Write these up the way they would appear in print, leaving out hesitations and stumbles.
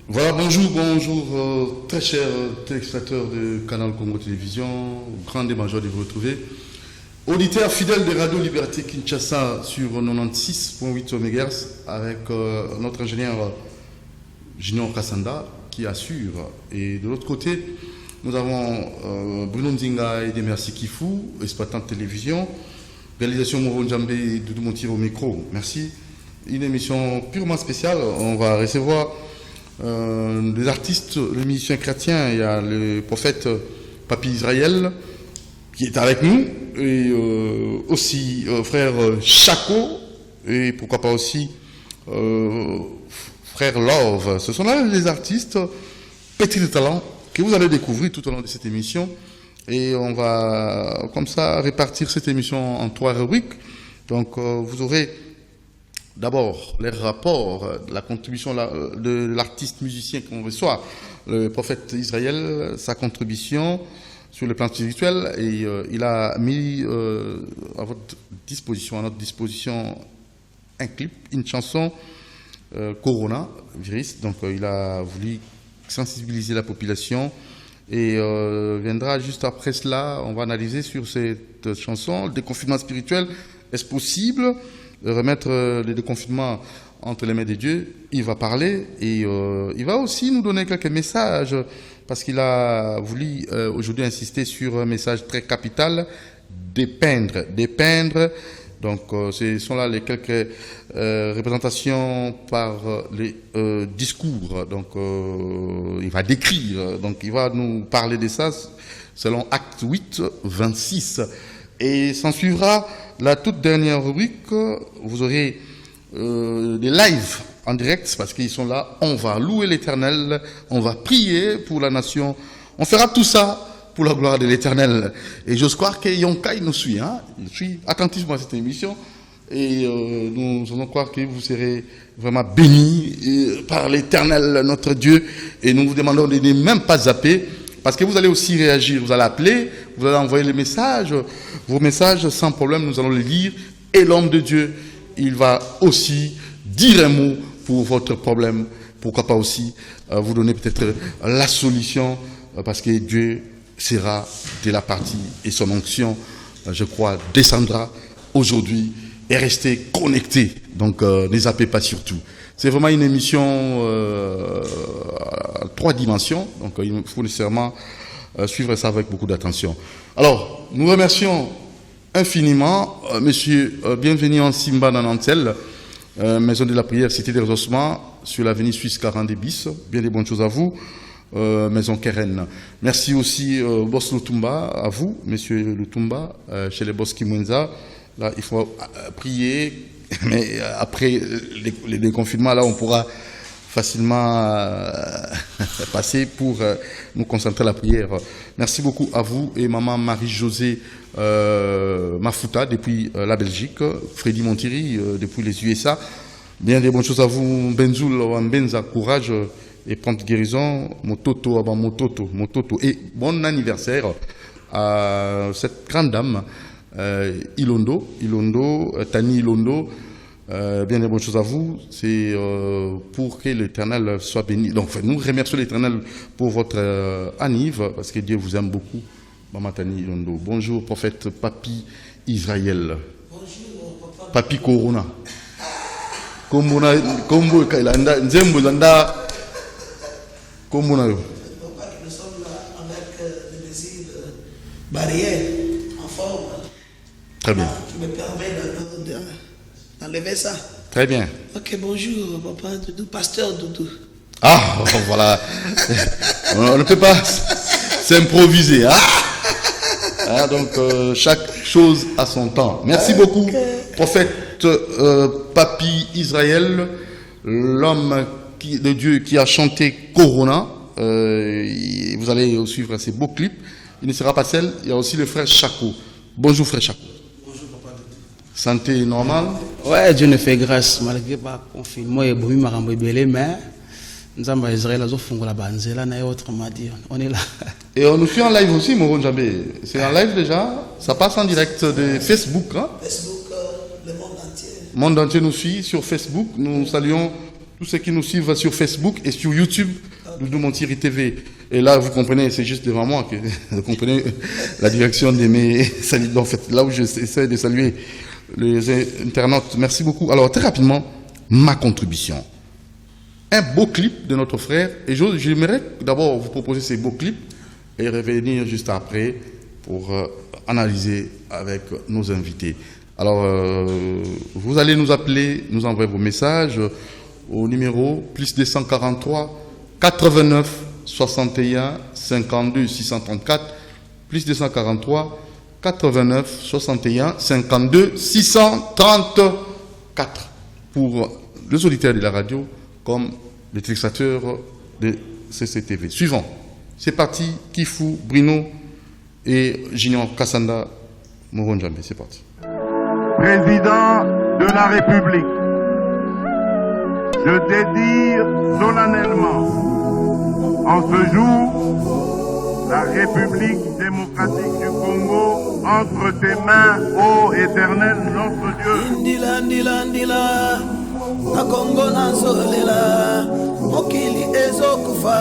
Voilà, bonjour, très chers téléspectateurs de Canal Congo Télévision, grand et majeur de vous retrouver. Auditeurs fidèles de Radio Liberté Kinshasa sur 96.8 MHz avec notre ingénieur Junior Kassanda qui assure. Et de l'autre côté, nous avons Bruno Nzinga et Demersi Kifou, exploitant de télévision, réalisation Moro Njambe et Doudou Montier au micro. Merci. Une émission purement spéciale. On va recevoir des artistes, les musiciens chrétiens. Il y a le prophète Papi Israël qui est avec nous, et aussi frère Chaco, et pourquoi pas aussi frère Love. Ce sont là les artistes petits de talent que vous allez découvrir tout au long de cette émission, et on va comme ça répartir cette émission en 3 rubriques. Donc vous aurez d'abord les rapports, la contribution de l'artiste musicien qu'on reçoit, le prophète Israël, sa contribution sur le plan spirituel, et il a mis à notre disposition un clip, une chanson Corona virus. Donc il a voulu sensibiliser la population, et viendra juste après cela, on va analyser sur cette chanson le déconfinement spirituel. Est-ce possible de remettre le déconfinement entre les mains de Dieu? Il va parler, et il va aussi nous donner quelques messages, parce qu'il a voulu aujourd'hui insister sur un message très capital, dépeindre. Donc ce sont là les quelques représentations par les discours. Donc il va décrire, donc il va nous parler de ça selon Acte 8, 26. Et s'en suivra la toute dernière rubrique. Vous aurez des lives en direct, parce qu'ils sont là. On va louer l'Éternel, on va prier pour la nation. On fera tout ça pour la gloire de l'Éternel. Et j'ose croire que Yonkai nous suit. Il suit attentivement à cette émission. Et nous allons croire que vous serez vraiment bénis par l'Éternel, notre Dieu. Et nous vous demandons de ne même pas zapper, parce que vous allez aussi réagir. Vous allez appeler, vous allez envoyer les messages. Vos messages, sans problème, nous allons les lire. Et l'homme de Dieu, il va aussi dire un mot pour votre problème. Pourquoi pas aussi vous donner peut-être la solution, parce que Dieu sera de la partie, et son onction, je crois, descendra aujourd'hui. Et restez connectés. Donc ne zappez pas surtout. C'est vraiment une émission à 3 dimensions. Donc il faut nécessairement suivre ça avec beaucoup d'attention. Alors, nous remercions infiniment monsieur bienvenue en Simba dans Nantel, Maison de la Prière, Cité des Ressourcements, sur l'avenue Suisse 42 bis. Bien des bonnes choses à vous, Maison Keren. Merci aussi Boss Lutumba, à vous, monsieur Lutumba, chez les Boss Kimwenza. Là, il faut prier, mais après les déconfinements, là, on pourra facilement passer pour nous concentrer à la prière. Merci beaucoup à vous et maman Marie-Josée Mafuta depuis la Belgique, Freddy Montiri depuis les USA. Bien des bonnes choses à vous, Benzoul Benza, courage et prompte guérison, Mototo avant Mototo, et bon anniversaire à cette grande dame. Ilondo, Tani Ilondo, bien des bonnes choses à vous. C'est pour que l'Éternel soit béni. Donc nous remercions l'Éternel pour votre anniv, parce que Dieu vous aime beaucoup. Maman Tani Ilondo. Bonjour prophète Papi Israël. Bonjour papa. Papi Corona. Kombo Kailanda Nzembo Zanda Komona. Papa, nous sommes là avec le désir barrière en forme. Très bien. Tu me permets d'enlever ça. Très bien. Ok, bonjour papa Doudou, pasteur Doudou. Ah, voilà. On ne peut pas s'improviser. Donc, chaque chose a son temps. Merci beaucoup, prophète Papi Israël, l'homme de Dieu qui a chanté Corona. Vous allez suivre ces beaux clips. Il ne sera pas seul. Il y a aussi le frère Chaco. Bonjour, frère Chaco. Bonjour papa Santé normale? Ouais, Dieu ne fait grâce. Malgré le confinement, il y a beaucoup de mais nous avons Israël, nous avons la banzela, nous autrement dit, on est là. Et on nous suit en live aussi, Moron Djambé. C'est en live déjà. Ça passe en direct de Facebook. Hein? Facebook, le monde entier. Le monde entier nous suit sur Facebook. Nous saluons tous ceux qui nous suivent sur Facebook et sur YouTube, Doudou Montiri TV. Et là, vous comprenez, c'est juste devant moi que vous comprenez la direction de mes saluts. En fait, là où j'essaie de saluer les internautes. Merci beaucoup. Alors, très rapidement, ma contribution. Un beau clip de notre frère. Et j'aimerais d'abord vous proposer ces beaux clips et revenir juste après pour analyser avec nos invités. Alors, vous allez nous appeler, nous envoyer vos messages au numéro plus 243 89 61 52 634 plus 243 89 61 52 634 pour les auditeurs de la radio comme les téléspectateurs de CCTV. Suivant, c'est parti, Kifou, Bruno et Junior Kassanda Moron Djambé, c'est parti. Président de la République, je dédie solennellement en ce jour la République démocratique du Congo entre tes mains, ô Éternel notre Dieu. Na Congo na zolela mokili ezokufa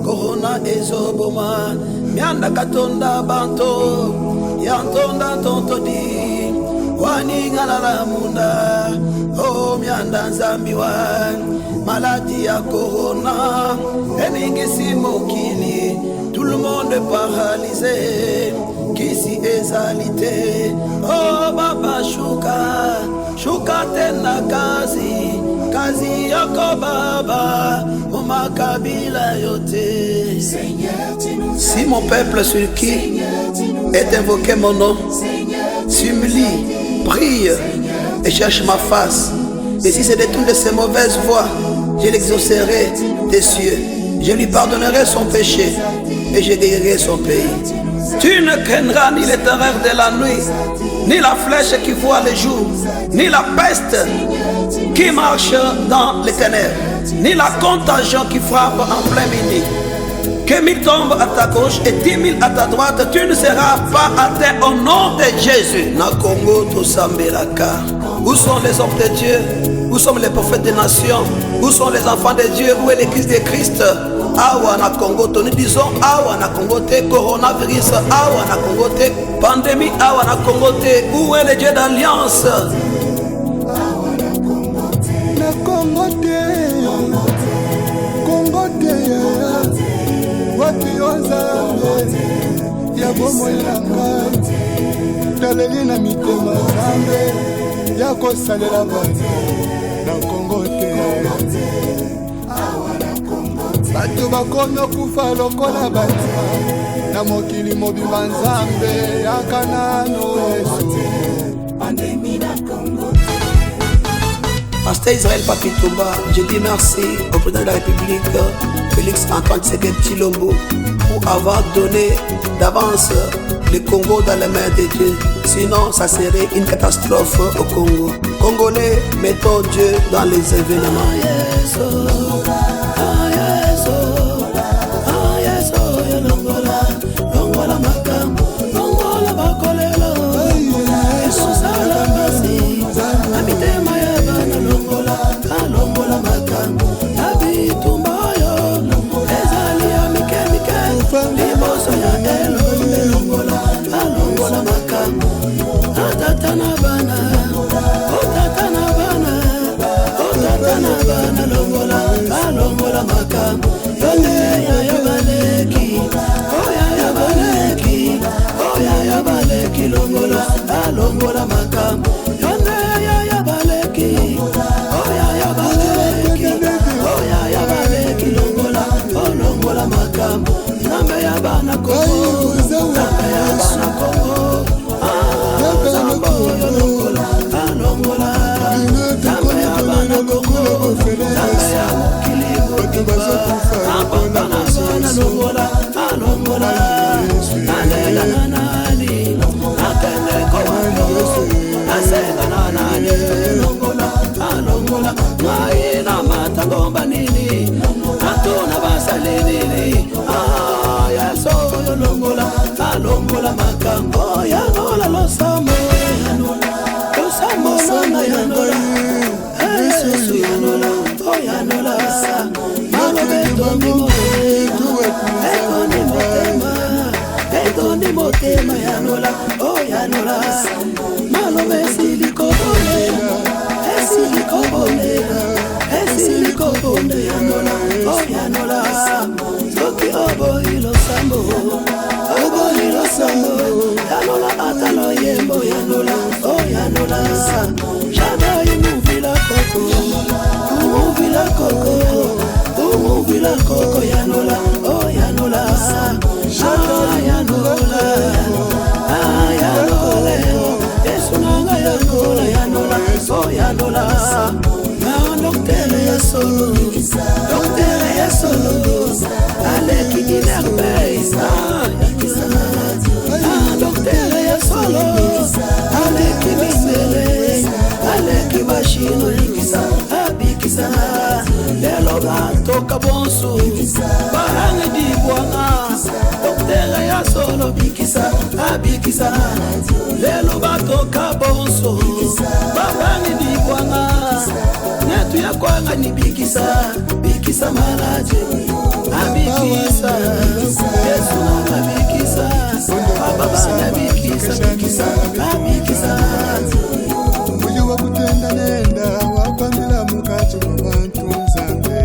corona ezoboma mianda katonda banto yantonda tontodi waningala la munda o mianda nzambiwa maladie ya corona eningisi mokili tout le monde paralysé kisi ezalité oh baba shuka tena kazi yako baba mumakabila yote. Si mon peuple sur qui est invoqué mon nom s'humilie, prie et cherche ma face, et si se détourne de ses mauvaises voies, je l'exaucerai des cieux, je lui pardonnerai son péché et je guérirai son pays. Tu ne craindras ni les terreurs de la nuit, ni la flèche qui voit le jour, ni la peste qui marche dans les ténèbres, ni la contagion qui frappe en plein midi. Que 1000 tombent à ta gauche et 10 000 à ta droite, tu ne seras pas atteint au nom de Jésus. Na Congo to Sambelaka. Où sont les hommes de Dieu? Où sont les prophètes des nations? Où sont les enfants de Dieu? Où est l'église de Christ? Awa na Congo, nous disons awa na Congo te coronavirus, awa na Congo te pandémie, awa na Congo te. Où est le Dieu d'alliance? Na Congo te, Congo te, wapi ozambe, ya bomo ilanga, taleli na mitema zambe, ya kosalela bani, na Congo te. Bato bakomi okufa lokola batima na mokili mobimba nzambe yaka nano Yesu. Pasteur Israël Papi Tomba, je dis merci au président de la République, Félix Antoine Tshisekedi Tshilombo, pour avoir donné d'avance le Congo dans les mains de Dieu. Sinon, ça serait une catastrophe au Congo. Congolais, mettons Dieu dans les événements. Longola makam, yone ya baleki, oya ya baleki, oya ya baleki longola, longola makam, nambe ya bana Kongo, nambe ya bana Kongo, zambo longola, longola, nambe ya bana Kongo, nambe ya kiligo, bana sona longola, longola, nane nani. I said yanola, oh yanola. Malome silikobonela, esilikobonela, esilikobonela yanola, oh yanola. Soki obohilo sambo, obohilo sambo, yanola atalo yembo yanola, oh yanola. Shada imuvila koko, umuvila koko, umuvila koko yanola, oh yanola. Shada yanola, yanola, Yesu nanga yanola, yanola, oh yanola. Ma docteur ya solo, docteur ya solo. Aleki inerbeisa, docteur ya solo. Aleki misele, aleki machino ikisa, abikisa. Lelo toka bonso, bahangi dibwanga. Docteur ya solo bikisa, abikisa. Lelo toka bonso, bahangi dibwanga. Netu ya kwanga ni bikisa, bikisa manaje. Abikisa, Yesu abikisa, Baba abikisa, bikisa, abikisa. Uyu wakutenda nenda, wakwambila mukati mwabantu nzambe.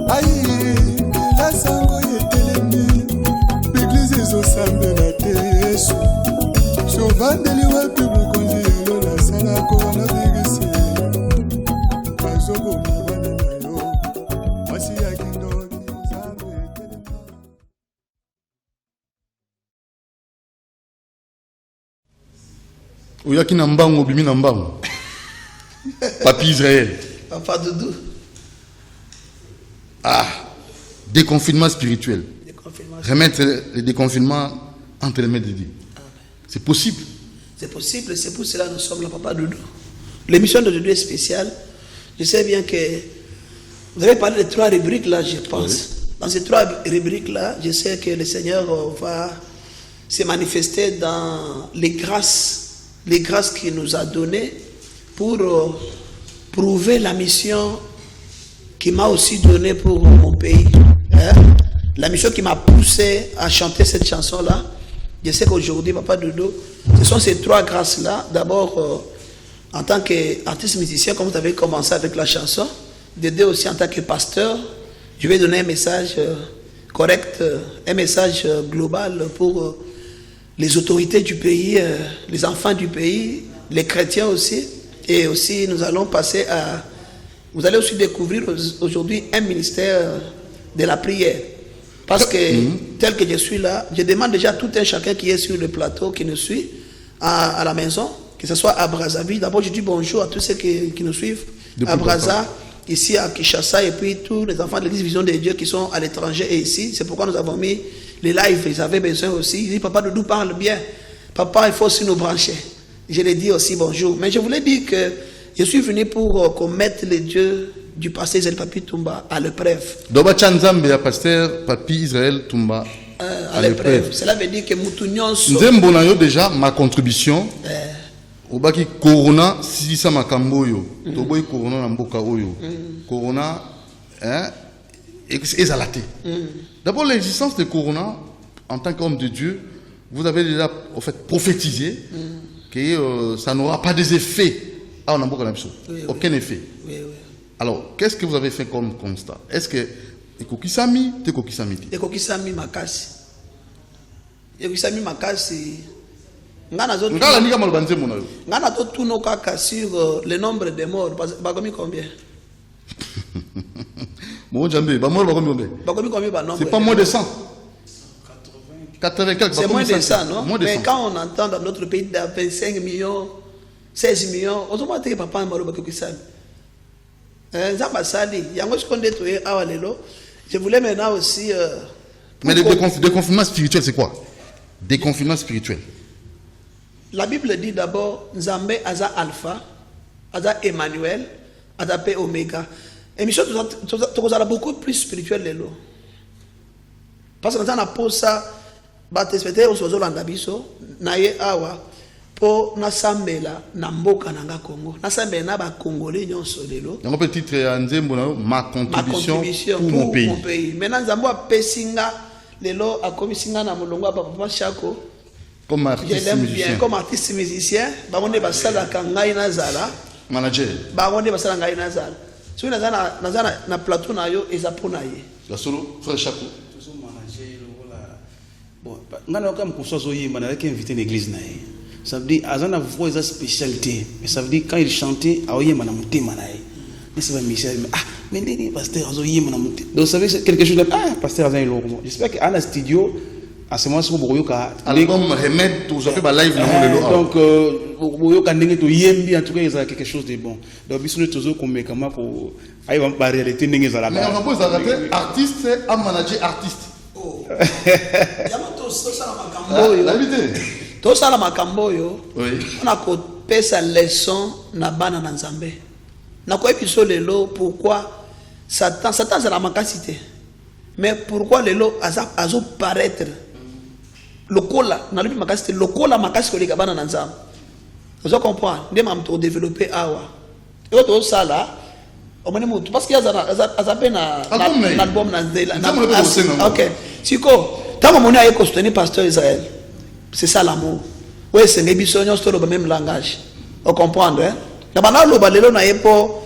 Ayi, la sango yetelemi, biglizi zo sambe na te Yesu. Sovandeli wapi bukonzi yelo la salako wana bigisi. Mazogo mwana na yo, masi ya kindoki nzambe yetelemi. Oyaki na mbango bimi na mbango. Papi Israël. Papa Doudou. Ah, déconfinement spirituel. Déconfinement. Remettre le déconfinement entre les mains de Dieu. C'est possible. C'est possible, c'est pour cela que nous sommes là, Papa Doudou. L'émission de Doudou est spéciale. Je sais bien que vous avez parlé de 3 rubriques là, je pense. Oui. Dans ces 3 rubriques là, je sais que le Seigneur va se manifester dans les grâces qu'il nous a données pour prouver la mission qu'il m'a aussi donnée pour mon pays. Hein? La mission qui m'a poussé à chanter cette chanson-là. Je sais qu'aujourd'hui, Papa Doudou, ce sont ces 3 grâces-là. D'abord, en tant qu'artiste musicien, comme vous avez commencé avec la chanson, d'aider aussi en tant que pasteur, je vais donner un message correct, un message global pour les autorités du pays, les enfants du pays, les chrétiens aussi. Et aussi, nous allons passer à... Vous allez aussi découvrir aujourd'hui un ministère de la prière. Parce que, tel que je suis là, je demande déjà à tout un chacun qui est sur le plateau, qui nous suit à la maison, que ce soit à Brazzaville. D'abord, je dis bonjour à tous ceux qui nous suivent depuis à Brazza, ici à Kinshasa, et puis tous les enfants de l'église Vision de Dieu qui sont à l'étranger et ici. C'est pourquoi nous avons mis les lives. Ils avaient besoin aussi. Ils disent, Papa Doudou parle bien. Papa, il faut aussi nous brancher. Je l'ai dit aussi bonjour. Mais je voulais dire que je suis venu pour qu'on mette les dieux du pasteur Israël Papi Tumba à l'épreuve. Doba Chanzambe ya pasteur Papi Israël Tumba à l'épreuve. Cela veut dire que Moutounion Nzembo na yo déjà ma contribution. Obaki corona sisa makambo yo. Toboy corona na mboka oyo. Corona ezalate. D'abord l'existence de corona en tant qu'homme de Dieu, vous avez déjà en fait prophétisé que ça n'aura pas des effets. Ah, on a beaucoup aucun effet. Oui. Alors, qu'est-ce que vous avez fait comme constat? Est-ce que Ekokisami, te Kokisami? Ekokisami makasi. Ekokisami makasi. Ngana to tuno kaka sur le nombre de morts. Bagomi combien? C'est pas moins de 100. 80 quelques. C'est moins de 100, non? Mais quand on entend dans notre pays 25 millions, 16 millions, on se dit que papa est mort. Je voulais maintenant aussi... Mais le déconfinement spirituel, c'est quoi? Déconfinement spirituel. La Bible dit d'abord, Nzambe aza alpha, aza Emmanuel, aza P Oméga. Et mission, tu as beaucoup plus spirituel de l'eau. Parce que nous avons ça, on se voit dans biso, naye awa, pour nasambela na mboka nanga Congo. Nasambela na ba Congolais nyonso lelo. Donc petit titre Nzembo na ma contribution pour mon pays. Maintenant Nzambo a pesinga lelo akomisinga na mulongo apa papa Chako. Comme Je artiste l'aime musicien. bien comme artiste musicien, bangonde basala kangai nazala, Manager. bangonde basala ngai nazala. So na plateau na yo ezapona ye. La solo, frère Chako. Bon, ngana comme conscience oyimba na qui invité l'église na ye. Ça veut dire azana voix sa spécialité. Mais ça veut dire quand il chantait oyimba na mutema na ye. Mais c'est pas Michel mais mais les pasteur oyimba na mutema. Donc ça veut dire quelque chose de pasteur azana iloko. J'espère que à la studio à ce moment où boyoka Album remède tout ça fait live dans le donc boyoka ndenge to yembi en tout cas il y a quelque chose de bon. Donc biso ne toujours comme comment pour ayi ba réalité ndenge za la. Mais on va pas arrêter artiste à manager artiste. Tosala makambo yo. Oui. On a pesa leçon na bana na Nzambe. Na ko episo lelo pourquoi Satan c'est la makasité. Mais pourquoi lelo azo paraître lokola na lubi makasité lokola makasiko le bana na Nzambe. Vous comprenez? Ndema mto développer awa. Et to sala parce qu'il y a un album ok siko tant mon a soutenir pasteur Israël c'est ça l'amour ouais c'est l'émission sur le même langage on comprendre hein na bana lo balelo na yepo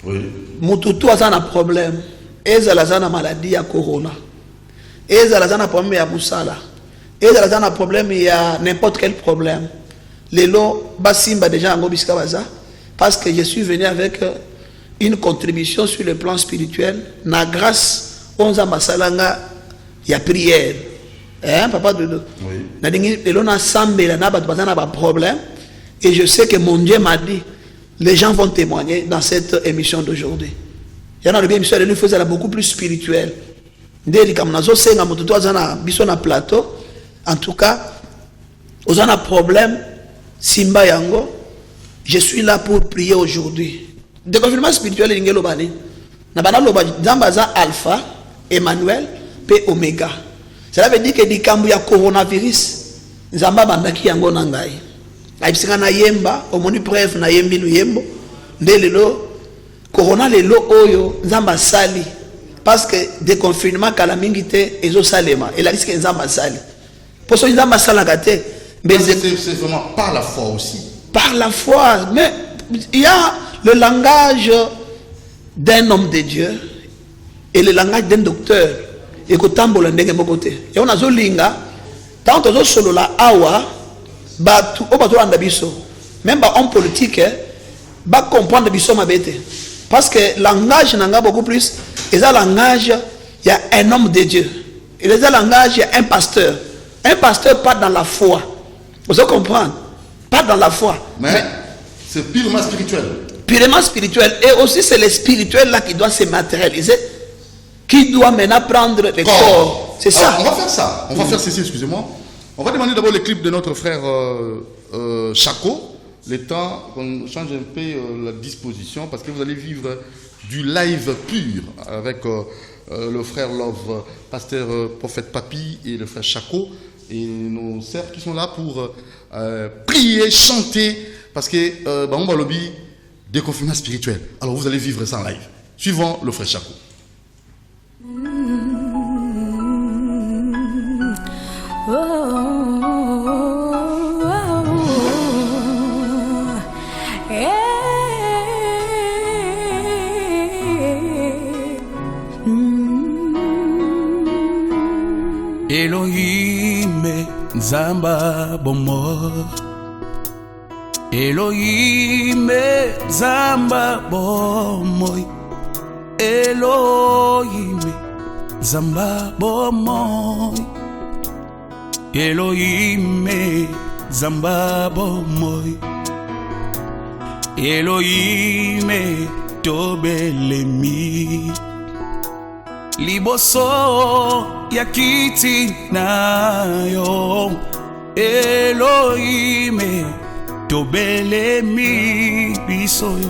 Oui. mututu azana problème ezala zana maladie ya corona ezala zana problème ya busala ezala zana problème ya n'importe quel problème lelo basimba déjà ngo bisika baza parce que je suis venu avec une contribution sur le plan spirituel na grâce onze masalanga ya prière hein papa de Oui. na dingi lelo na sambela na batu bazana ba problème et je sais que mon Dieu m'a dit les gens vont témoigner dans cette émission d'aujourd'hui. Il y en a une émission de faisait beaucoup plus spirituelle. Ndeli comme nazo senga mututu azana biso na plateau en tout cas ozana problème simba yango je suis là pour prier aujourd'hui. De confirmation spirituel ingelo bani na bana loba zambaza alpha Emmanuel p oméga cela veut dire que dikambu ya coronavirus nzamba bandaki yango na ngai ayisinga na yemba omoni preuve na yembi luyembo ndelelo corona lelo oyo nzamba sali parce que de confinement kala mingi te ezo salema et la risque nzamba sali pour ça nzamba sala gate mais C'est vraiment par la foi aussi. par la foi mais il y a le langage d'un homme de Dieu et le langage d'un docteur et que tambola ndenge mokote et on a zolinga tant que solo la awa batu obato anda biso même ba homme politique ba comprendre biso mabete parce que langage nanga beaucoup plus et ça langage il y a un homme de Dieu et les langage il y a un pasteur part dans la foi vous comprenez pas dans la foi Mais c'est purement spirituel. Purement spirituel. Et aussi c'est le spirituel là qui doit se matérialiser, qui doit maintenant prendre le corps. C'est ça. Alors, on va faire ça. On va faire ceci, excusez-moi. On va demander d'abord les clips de notre frère Chako. Le temps qu'on change un peu la disposition parce que vous allez vivre du live pur avec le frère Love, pasteur prophète Papi et le frère Chako et nos sœurs qui sont là pour prier, chanter parce que on va lobby déconfinement spirituel. Alors vous allez vivre ça en live. Suivant le frère Chako. Elohim Nzamba bomo Elohim Nzamba bomo Elohim Nzamba bomo Elohim Nzamba bomo Elohim tobelemi liboso ya kiti na yo Elohim tobelemi biso yo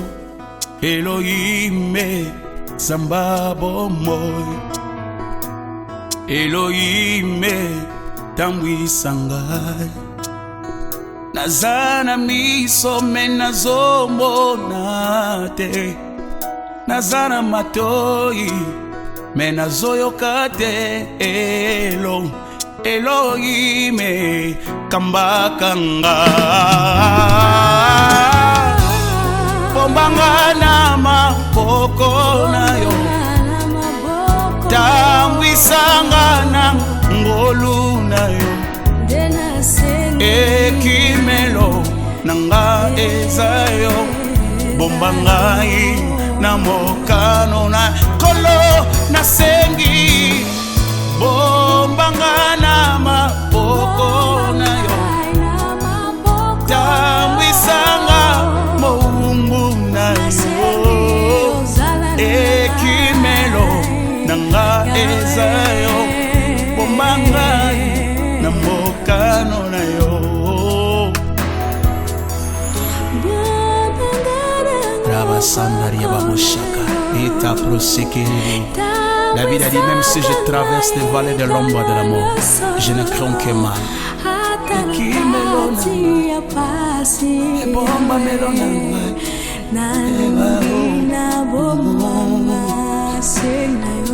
Elohim Nzamba bomoy Elohim tambwisa ngai nazana miso menazomona te nazana matoi me nazoyoka te Elohime kambakanga bombanga na maboko na yo tambwisanga na ngolu na yo ekimelo nanga ezayo bombangai na mokano na kolo na sengi bombanga na maboko na yo tambwisanga moumbu na yo ekimelo nanga ezayo bombangai na mokano na yo Rabasandaria babushaka eta prosekiri. David a dit même si je traverse les vallées de l'ombre de la mort, je ne crains que mal.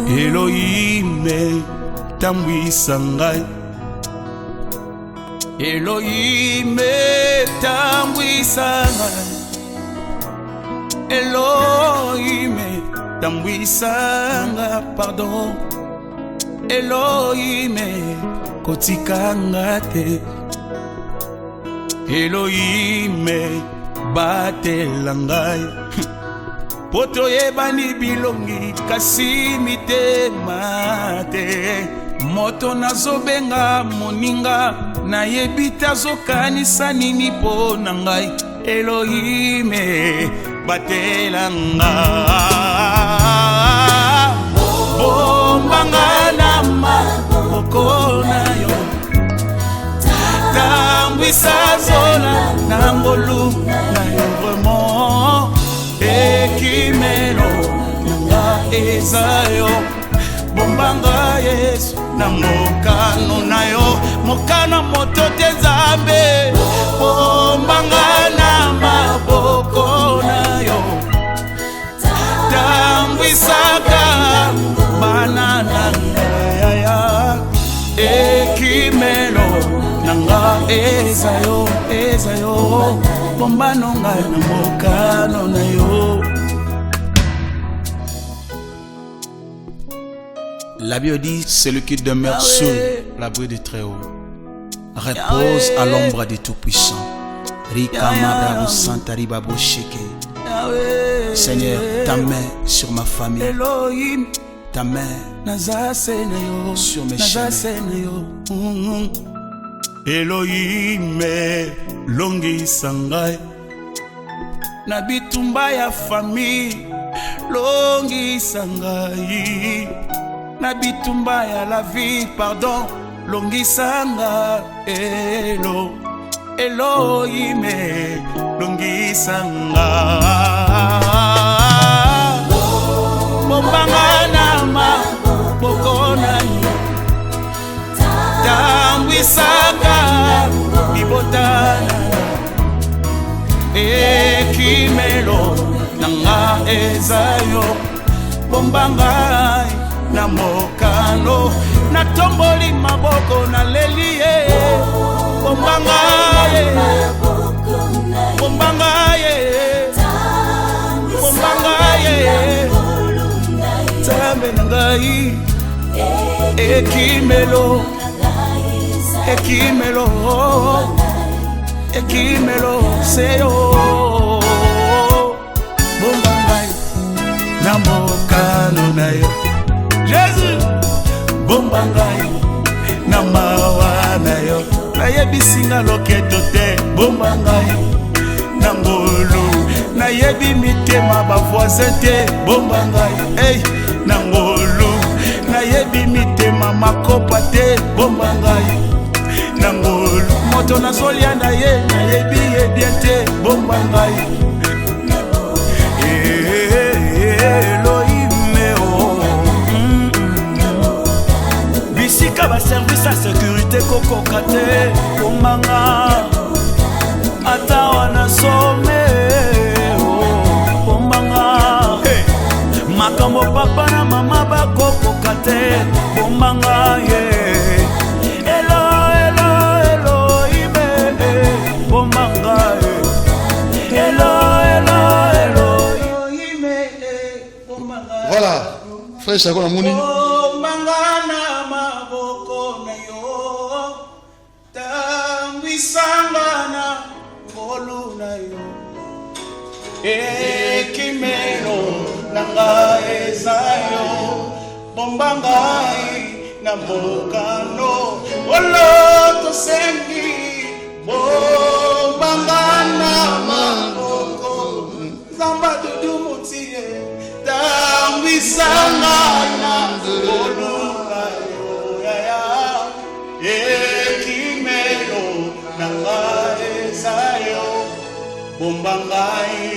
Elohim tambwisangai Elohim tambwisangai Elohim tambwisanga pardon Elohim kotikanga te Elohim batelangai poto yebani bilongi kasi mitema te moto nazobenga moninga na yebita zokanisa nini po na ngai Elohim batelanga bombanga na maboko na yo tambwisa zola na ngolu na yo vraiment ekimelo nanga ezayo bombanga Yesu na mokano na yo mokano moto te Nzambe bombanga na maboko na yo tambwisaka banana ya ekimelo nanga ezayo bombano ngai na mokano na yo. La Bible dit, celui qui demeure sous l'abri du Très-Haut repose à l'ombre du Tout-Puissant. Seigneur, ta main sur ma famille, ta main sur mes chemins. Elohim longi sangai na bitumba ya famille longi sangai na bitumba ya la vie pardon longi sanga Elohim longi sanga bombanga na maboko na yo tambwisaka bibotana ekimelo nanga ezayo bombanga na mokano na tomboli maboko na lelie bombanga Nzambe na ngai ekimelo seyo bombanga na mokano na yo Jésus bombanga na mawa na yo nayebisinga loketo te bombanga na ngolu nayebi mitema bavoisin te bombanga hey na ngolu nayebi mitema makopa te bombanga na ngolu moto nazolia na ye nayebi ye bien te bombanga bisika ba service à sécurité kokoka te bombanga ata wana some bombanga makambo papa na mama bakoko bombanga elo elo Elohim bombanga elo elo Elohim bombanga. Voilà, frère Chakon Amouni. Bombanga na maboko na yo tambisanga na ngolu na yo ekimeno nanga ezayo bombangai na mbokano oloto sengi bombangana maboko zamba dudu mutie tambisanga na olunga ya ekimeno nanga ezayo bombangai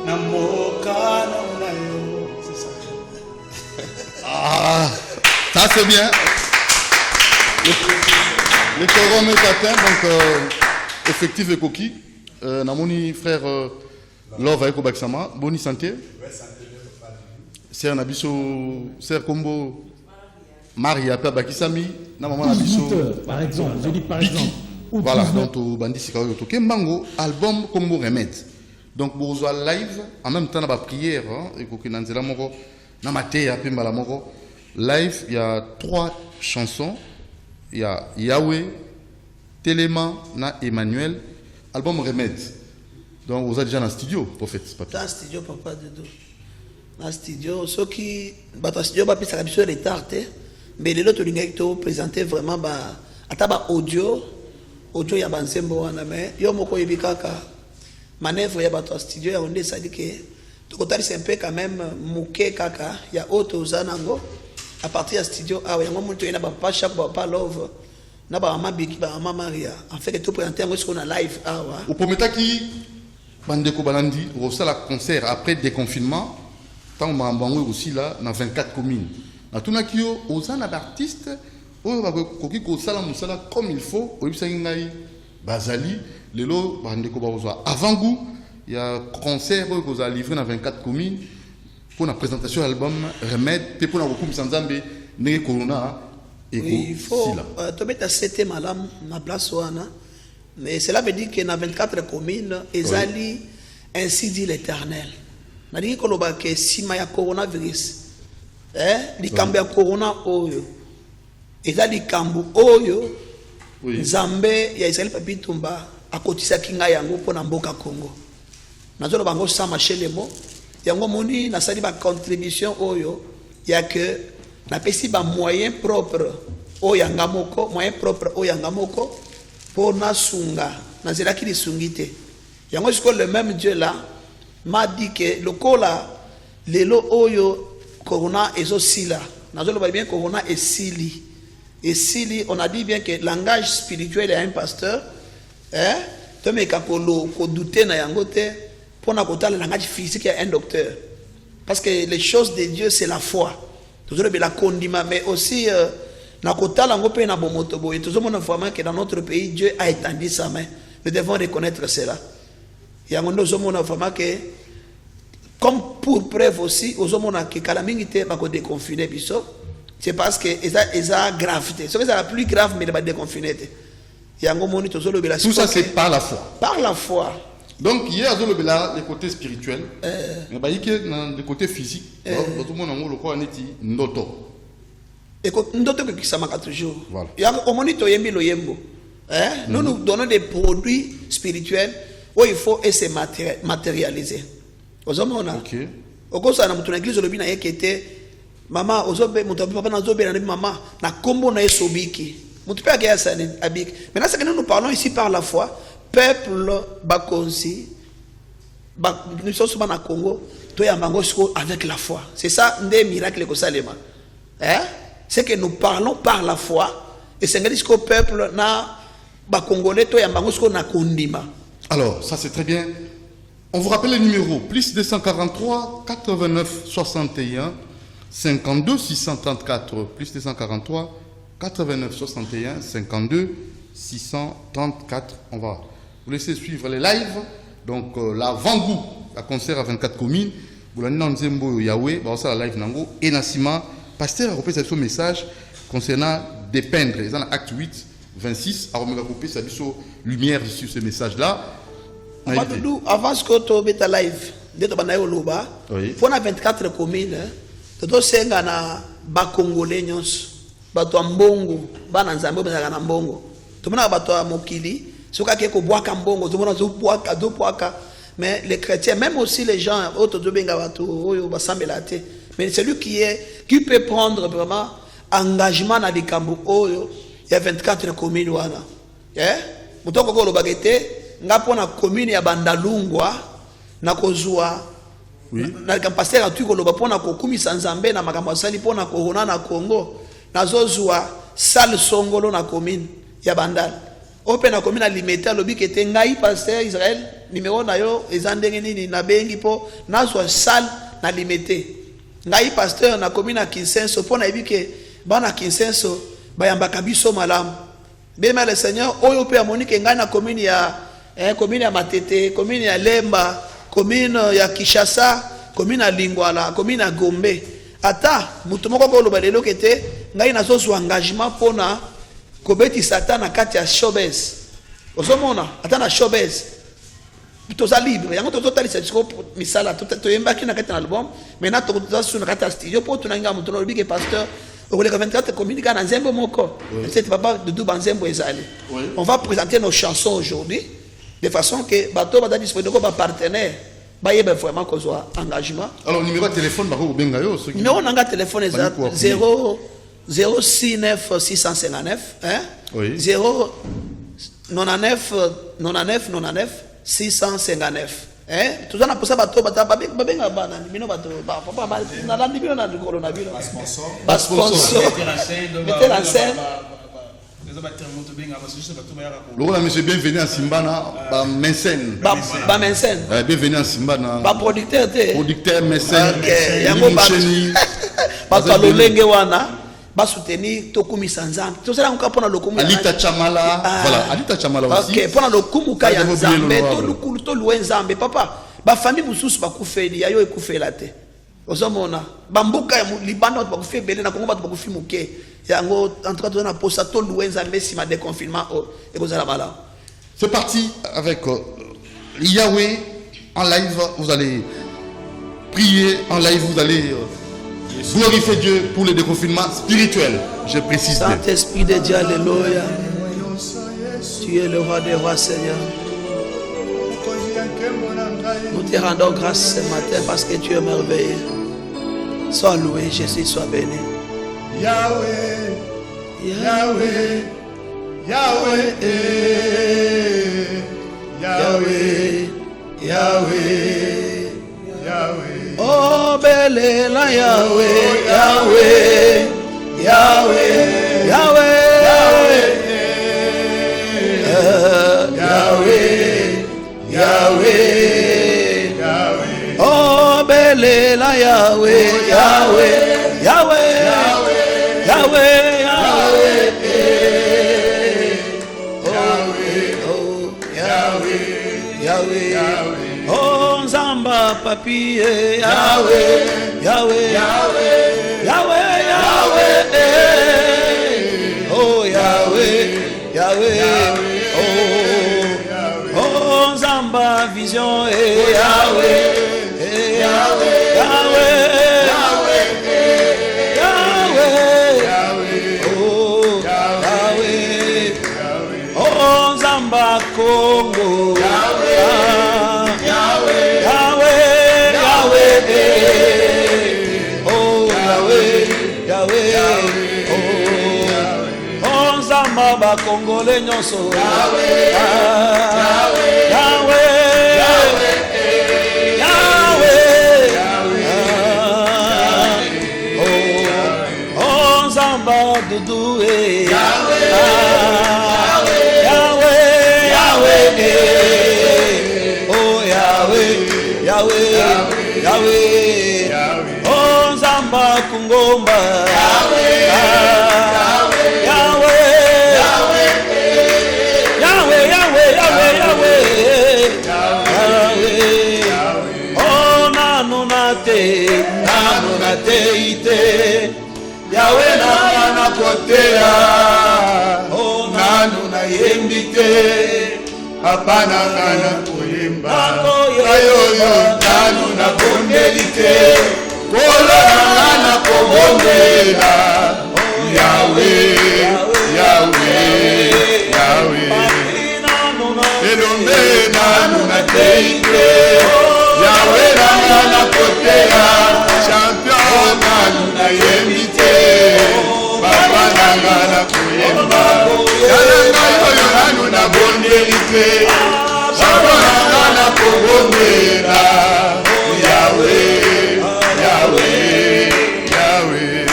na mbokano na yo. C'est ça. Ah, ça c'est bien. Le quorum est atteint, donc effectif et coquille. Namoni frère Love avec Obaksama, boni santé. C'est un abisso, c'est combo Maria Bakisami, na maman abisso. Par exemple, je dis par exemple. Voilà, donc bandi sikayo to Kembango album combo remède. Donc pour live en même temps na ba prière et ko kinanzela moko na maté pe mbala moko. Live, il y a 3 chansons. Il y a Yahweh, Téléma, na Emmanuel, album Remède. Donc vous êtes déjà dans le studio, prophète. Dans le studio, papa Dodo. Dans le studio, ceux qui. Dans le studio, papa, ça a besoin de retard. Mais les autres, ils ont présenté vraiment. Audio, il y a un sembo, mais il y a un manœuvre, il y a un studio, il y a un studio, c'est un peu quand même mouké kaka. Il y a autre zanango. À partir du studio, il y a un moment où il y a pas chaque pas love. Il y a un biki, un Maria. En fait, tout présenter ce qu'on a live. Au premier temps, qui Bandeko Balandi, au salle concert après déconfinement, tant on m'a aussi là, dans 24 communes. Dans tout le monde, aux artistes, comme il faut, au Bazali, Lelo, Bandeko Baozoa. Avant goût, il y a un concert qu'on a livré dans 24 communes pour la présentation de l'album Remède, pour la recours sans Zambé, Né Corona. Il faut te mettre à 7e madame, ma place. Mais cela veut dire que dans 24 communes, ils allaient ainsi dit l'Éternel. C'est-à-dire que si il y a coronavirus, il y a corona oyo. Ils allaient kambu oyo. Zambé, il y a Israël Papitumba, à côté de Kinga Yango pour Namboka Congo. Nous avons bango sama chez les mots. Yango moni, na sali ba contribution oyo. Il y a que na pesi ba moyen propre oyangamoko, moyen propre oyangamoko pour na sunga, na zela ki li sungite. Yango jusqu'au le même Dieu là m'a dit que le cola lelo oyo corona ezo sila. Na zo le bien corona est sili. Et sili, on a dit bien que langage spirituel est un pasteur, tu me ko douter na yangote pour na kota le langage physique est un docteur. Parce que les choses de Dieu c'est la foi. Toujours la condiment, mais aussi na kota la ngope na bomotobo. Et toujours mon vraiment que dans notre pays Dieu a étendu sa main. Nous devons reconnaître cela. Il y a mon vraiment que comme pour preuve aussi, aux hommes qui calamité va déconfiner biso. C'est parce que ça gravité. C'est la plus grave, mais il va déconfiner. Tout ça, c'est par la foi. Par la foi. Donc, il y a le côté spirituel, mais il y a le côté physique. Tout le monde a le ndoto. Et ndoto qui ça marque toujours. Voilà. Il y a au monito yembi lo yembo. Nous nous donnons des produits spirituels où il faut se matérialiser. Aux hommes, on a. Ok. Au cours de notre église, le bien qui était. Maman, ozobe, mon papa n'a zobe, maman, na combo na esobiki. Mon père qui a ça abik. Maintenant, c'est que nous parlons ici par la foi. Peuple bakonsi, nous sommes souvent na Congo, toi ya mangosko avec la foi. C'est ça, des miracles que ça les mains. C'est que nous parlons par la foi. Et c'est que le peuple na bakongolais, toi ya mangosko na kondima. Alors, ça c'est très bien. On vous rappelle le numéro plus 243 89 61 52 634 plus 243 89 61 52 634. On va vous laisser suivre les lives. Donc la Vangou, la concert à 24 communes. Vous l'avez dit Yahweh, bah ça la live nango et Nassima. Pasteur a repris ce message. concernant dépeindre. Ils ont acte 8, 26, à Omega Coupé, ça dit sur lumière sur ce message-là. Avant ce que tu aies live, dès que tu as loba, il faut 24 communes. Tu dois senga na ba Congolais nyons, ba to mbongo, ba na Nzambe ba na mbongo. Tu mona ba to mokili, soka ke ko boaka mbongo, tu mona zo boaka do boaka. Mais les chrétiens, même aussi les gens, mais celui qui peut prendre vraiment engagement dans les Cambou, il y a 24 communes. Il y a une commune ya Bandalungwa, na kozua, na pasteur atu koloba pona kokumisa Nzambe na makambo sali pona korona na Congo, na zozua sal songolo na commune ya Bandal. Open na commune alimentaire lobi kete ngai pasteur Israël numéro na yo ezandenge nini na bengi po nazwa sal na limité ngai pasteur na commune Kinsenso pona ebike bana Kinsenso bayambaka biso malamu bema le Seigneur oyo pe amonike ngai na commune ya Matete, commune ya Lemba, commune ya Kishasa, commune ya Lingwala, commune ya Gombe ata mutu moko ko loba lelo kete ngai nazozwa engagement pona kobeti Satan na kati ya showbiz. Ozomona ata na showbiz. Toza libre. Yango totalisa disco misala toyembaki na kati na album, mais na toza suna kati ya studio po tunanga mutu lobi ke pasteur au 24 communiquer na Nzembo moko. C'est papa de Douba Nzembo ezali. On va présenter nos chansons aujourd'hui de façon que bato ba disponible ko ba partenaire ba yeba vraiment ko zo engagement. Alors numéro de téléphone ba ko benga yo ce qui. Numéro nanga téléphone est 069 659 hein? Oui. 099 659 hein? Tout ça na posa bato bata babenga bana mino bato ba papa ba na la bino na coronavirus ba sponsor mettez la scène. Le monsieur bienvenue à Simbana, ba Mensen. Ba Mensen. Bienvenue à Simbana. Ba producteur te. Producteur Mensen. OK. Yango ba ba lolenge wana. Ba soutenir tokumisa Nzambe. To sala ngapona lokumu. Alita Chamala. Voilà, Alita Chamala aussi. OK, pona lokumu ka ya Nzambe to lukulu to luwe Nzambe papa. Ba famille mususu ba kufeli yayo ekufela te. Ozomona ba mbuka ya Libano ba kufe belé na Congo ba kufi muke. Yango en tout cas to na posa to luwe Nzambe si ma déconfinement et kozala mala. C'est parti avec Yahweh en live, vous allez prier en live, vous allez glorifier Dieu pour le déconfinement spirituel, je précise bien. Saint-Esprit de Dieu, alléluia. Tu es le roi des rois, Seigneur. Nous te rendons grâce ce matin parce que tu es merveilleux. Sois loué, Jésus, sois béni. Yahweh, Yahweh, Yahweh, Yahweh, Yahweh, Yahweh. Oh, Belela Yahweh, Yahweh, Yahweh, Yahweh, Yahweh, Yahweh, Yahweh. Oh, Belela Yahweh, Yahweh, Yahweh, Yahweh, Yahweh, Yahweh, Yahweh. Oh, Zamba Papi, Yahweh, Yahweh, Yahweh, Yahweh, Yahweh. Oh, Yahweh, Yahweh. Oh, Zamba Vision, Yahweh, Yahweh, Yahweh. Congo, Yahweh, Yahweh, Yahweh, Yahweh, oh Yahweh, Yahweh, oh Zamba ba Congolais nyonso, Yahweh, Yahweh, Yahweh, Yahweh, oh Zamba Dudu, Yahweh. Oh Yahweh, Yahweh, Yahweh, oh Zamba Kungomba, Yahweh, Yahweh, Yahweh, Yahweh, Yahweh, Yahweh, oh Nanunate ite, Yahweh na kote. papa nangana koyemba kayoyo nanu na bondelite kolo nangana kobombela Yahweh Yahweh Yahweh elombe nanu na teite Yahweh nangana koteya champion nanu na yemite papa nangana koyemba yananga yoyo nanu na bondelite papa nangana kobombela Yahweh Yahweh Yahweh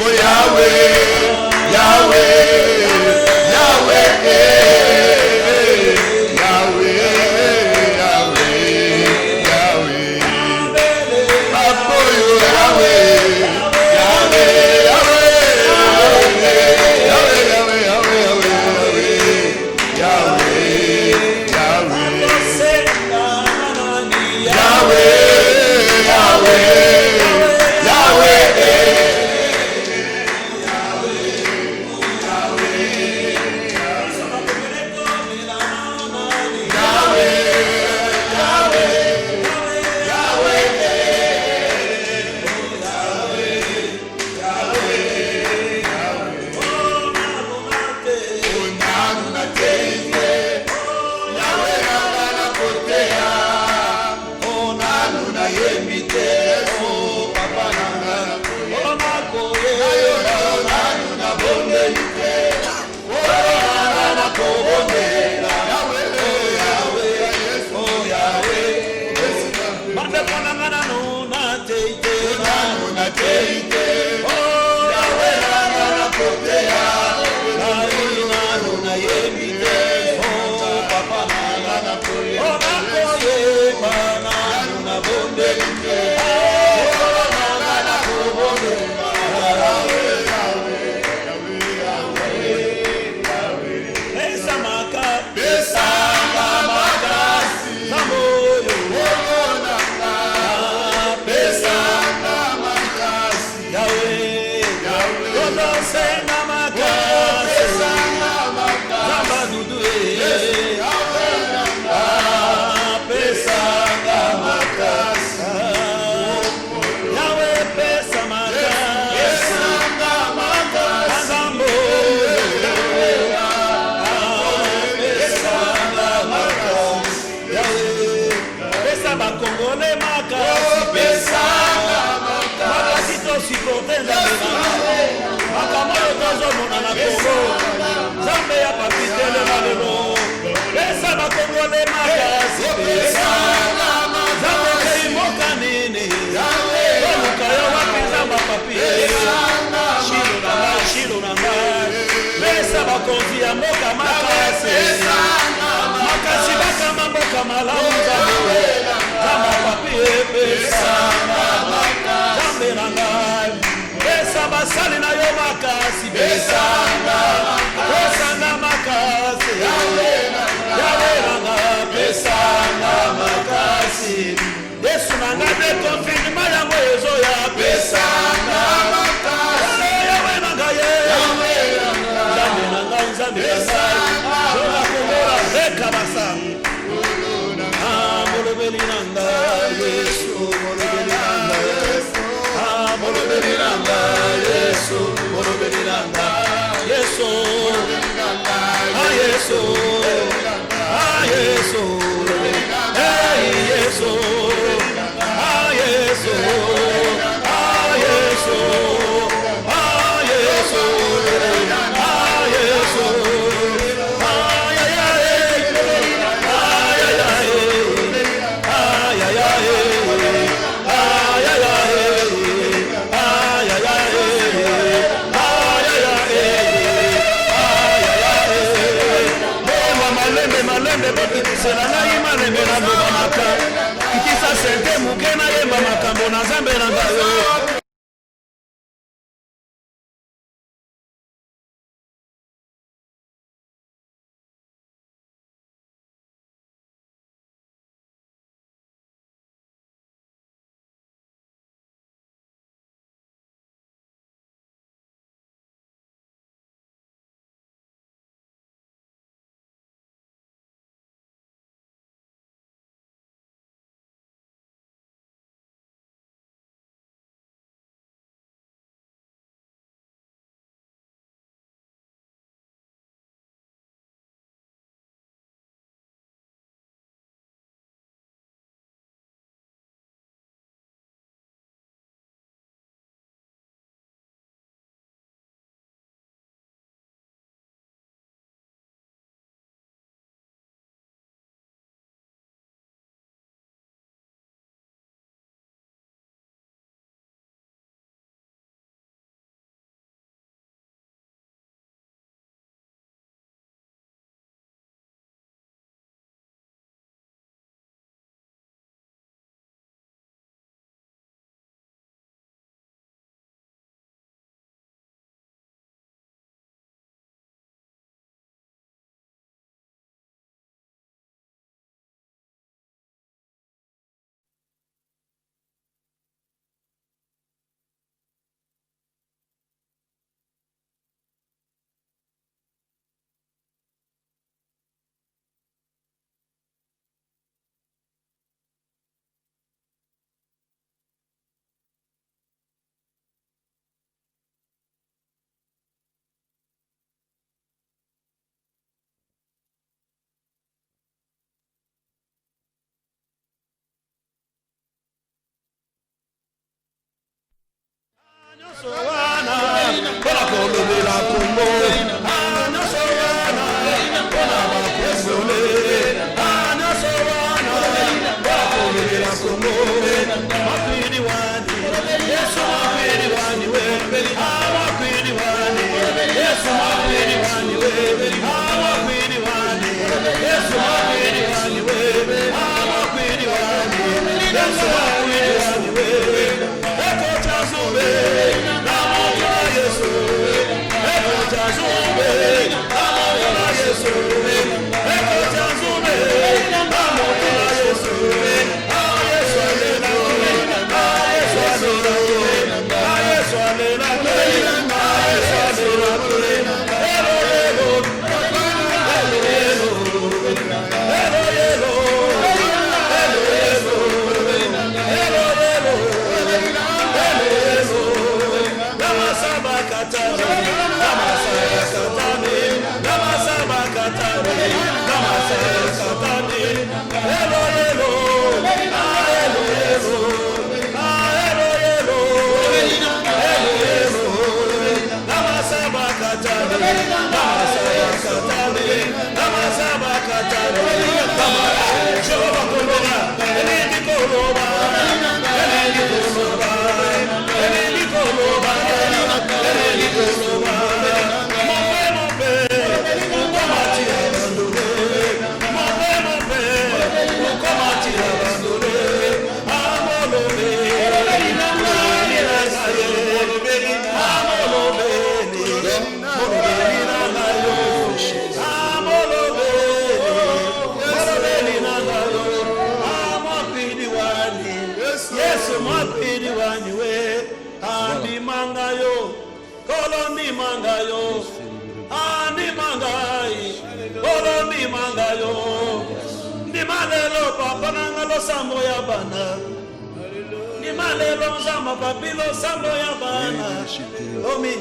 oh Yahweh Yahweh Yahweh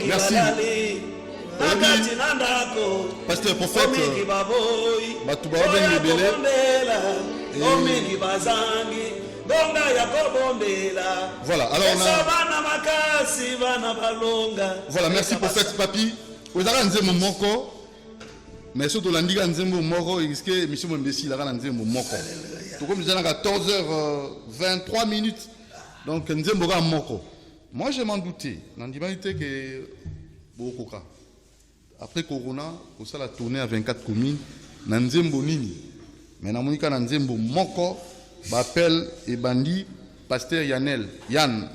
Merci. Pasteur prophète, voilà, alors on a... Voilà, merci prophète Papi. Vous avez un moko, mais surtout l'andiga nzembo moko, il risque émission Mbessi la nzembo moko. Tout comme nous avons 14h23 minutes, donc nzembo moko. Moi je m'en doutais, l'andimanité que Bokoka. Après Corona, pour ça la tournée à 24 communes, nzembo nini. Mais na monika nzembo moko, bapel et bandi, pasteur Yanel, Yann,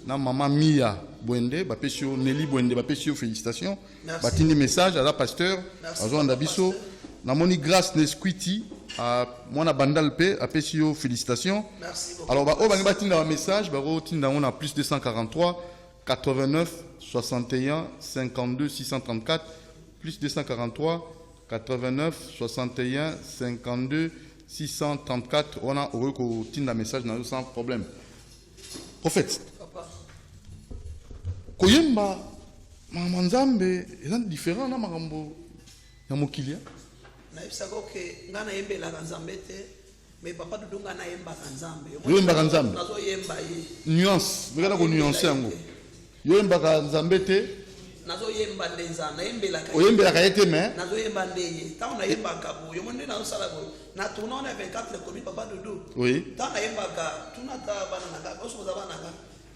na maman Mia Bwende, bapesio Nelly Bwende, bapesio félicitations. Batini message à la pasteur, à Jean Dabiso, na moni grâce Nesquiti, à moi na bandal P, apesio félicitations. Merci beaucoup. Alors bah batini un message, bah tinda on a plus 243 89 61 52 634 plus 243 89 61 52 634. On a un message sans problème. Prophète. Papa. Koyemba Manzambe est différent na makambo ya mokilia. Na ibisako ke ngana yembe la Nzambe te, mais papa dudu ngana yemba Nzambe. Yo yemba Nzambe. Nazo yemba yi. Nuance, ngana ko nuancer yango. Yo yemba Nzambe te. Nazo yemba ndenza na yembela ka. Oyembela ka yete mais. Nazo yemba ndeye. Ta na yemba ka bo. Yo monde na sala bo. Na tuna on a 24 communes papa dudu. Oui. Ta na yemba ka, tuna ta bana na ka, oso za bana ka.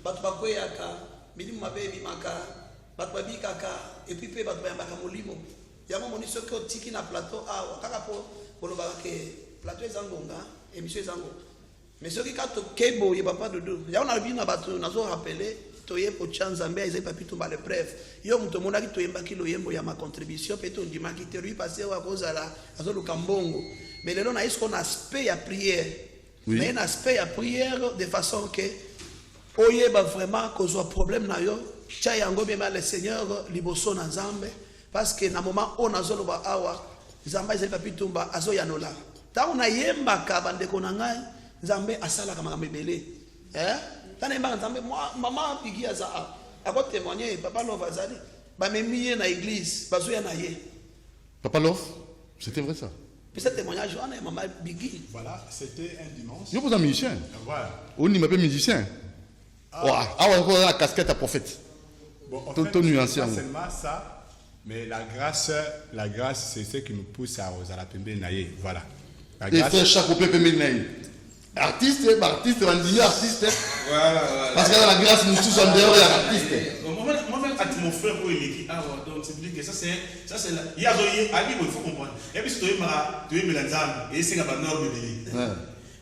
Batu bakoya ka, milimu mabebi maka, batu babika ka, et puis pe batu bayamba ka molimo. Yamo moni soki otiki na plateau awa kaka po boloba ke plateau ezangonga émission ezango mais soki ka to kebo ye papa dudu ya on a vu na bato nazo rappeler to ye po Nzambe ezai papi to ba le preuve yo muto monaki to yemba kilo yembo ya ma contribution pe to ndima ki te lui passer wa kozala azo lukambongo mais lelo na isko na aspect ya prière oui. Mais un aspect ya prière de façon que oye ba vraiment kozwa problème na yo cha yango bema le Seigneur liboso na Nzambe. Parce que na moment on a zolo ba awa Nzambe ezali papi tumba azo yanola ta ona yemba ka bande ko na ngai Nzambe asala ka makambe belé ta na yemba Nzambe maman pigi aza a ko témoigner papa Love azali ba memiye na église bazo ya na ye Papa Love, c'était vrai ça. puis ce témoignage on a maman Biggie voilà c'était un dimanche Yo vous êtes musicien. voilà On y m'appelle musicien. Ah on a la casquette à prophète. bon en Tout fait, nuancé. pas seulement ça. Mais la grâce, c'est ce qui nous pousse à la pembe naïe. Voilà. La Et faire chaque opé pembe naïe. Artiste, on dit artiste. Voilà. Parce que la grâce nous tous en dehors de l'artiste. Moi-même, quand mon frère il écrit ah ouais, donc c'est dire que ça c'est il y a il faut comprendre et puis tu es melanzam et c'est la norme de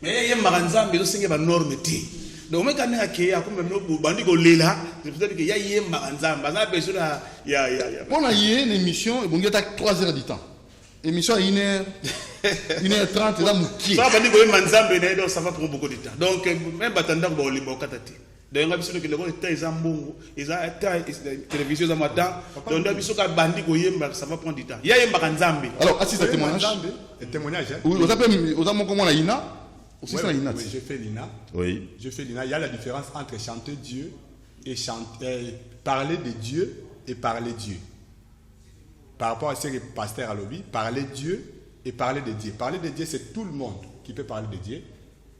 mais il y a maranzam mais c'est la norme t donc mais quand il y a comme no bandi ko lela c'est peut-être que il y a maranzam bana besoin il y a on a une émission et bon il y a 3 heures du temps émission à 1h30 là mouki ça bandi ko manzam donc ça va prendre beaucoup de temps donc même batanda ko li bokatati donc on a besoin que les gens ils ambongo ils a télévision za matin donc on a besoin que bandi ko yemba ça va prendre du temps il y a yemba nzambe alors assiste à témoignage un témoignage oui vous appelez aux amons comme on a Ina aussi oui, ça Ina oui, je fais l'Ina oui je fais l'Ina il y a la différence entre chanter Dieu et parler de Dieu et parler Dieu par rapport à ce que le pasteur a lobby parler Dieu et parler de Dieu c'est tout le monde qui peut parler de Dieu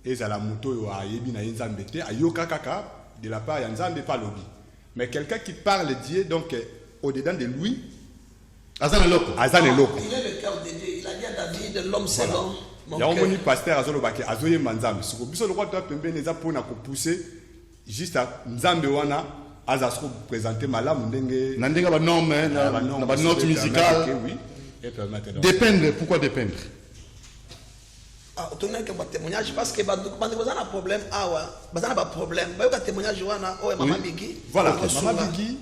et à la moto à yebina nzambete ayoka kaka de la part nzambe pas lobby mais quelqu'un qui parle de Dieu donc au-dedans de lui il est le cœur de Dieu il a dit à David l'homme c'est l'homme il y a un moni pasteur azolobaki azoye manzambe siko biso lokwa to pembeni za pona ko pousser juste à nzambe wana azasko présenter malamu ndenge nandinga ba norme na ba note musicale oui et permettre dépendre pourquoi dépendre ah tu n'as que un témoignage parce que bande vous a un problème ah ouais bazana pas problème ba yo témoignage wana oh maman Biggie voilà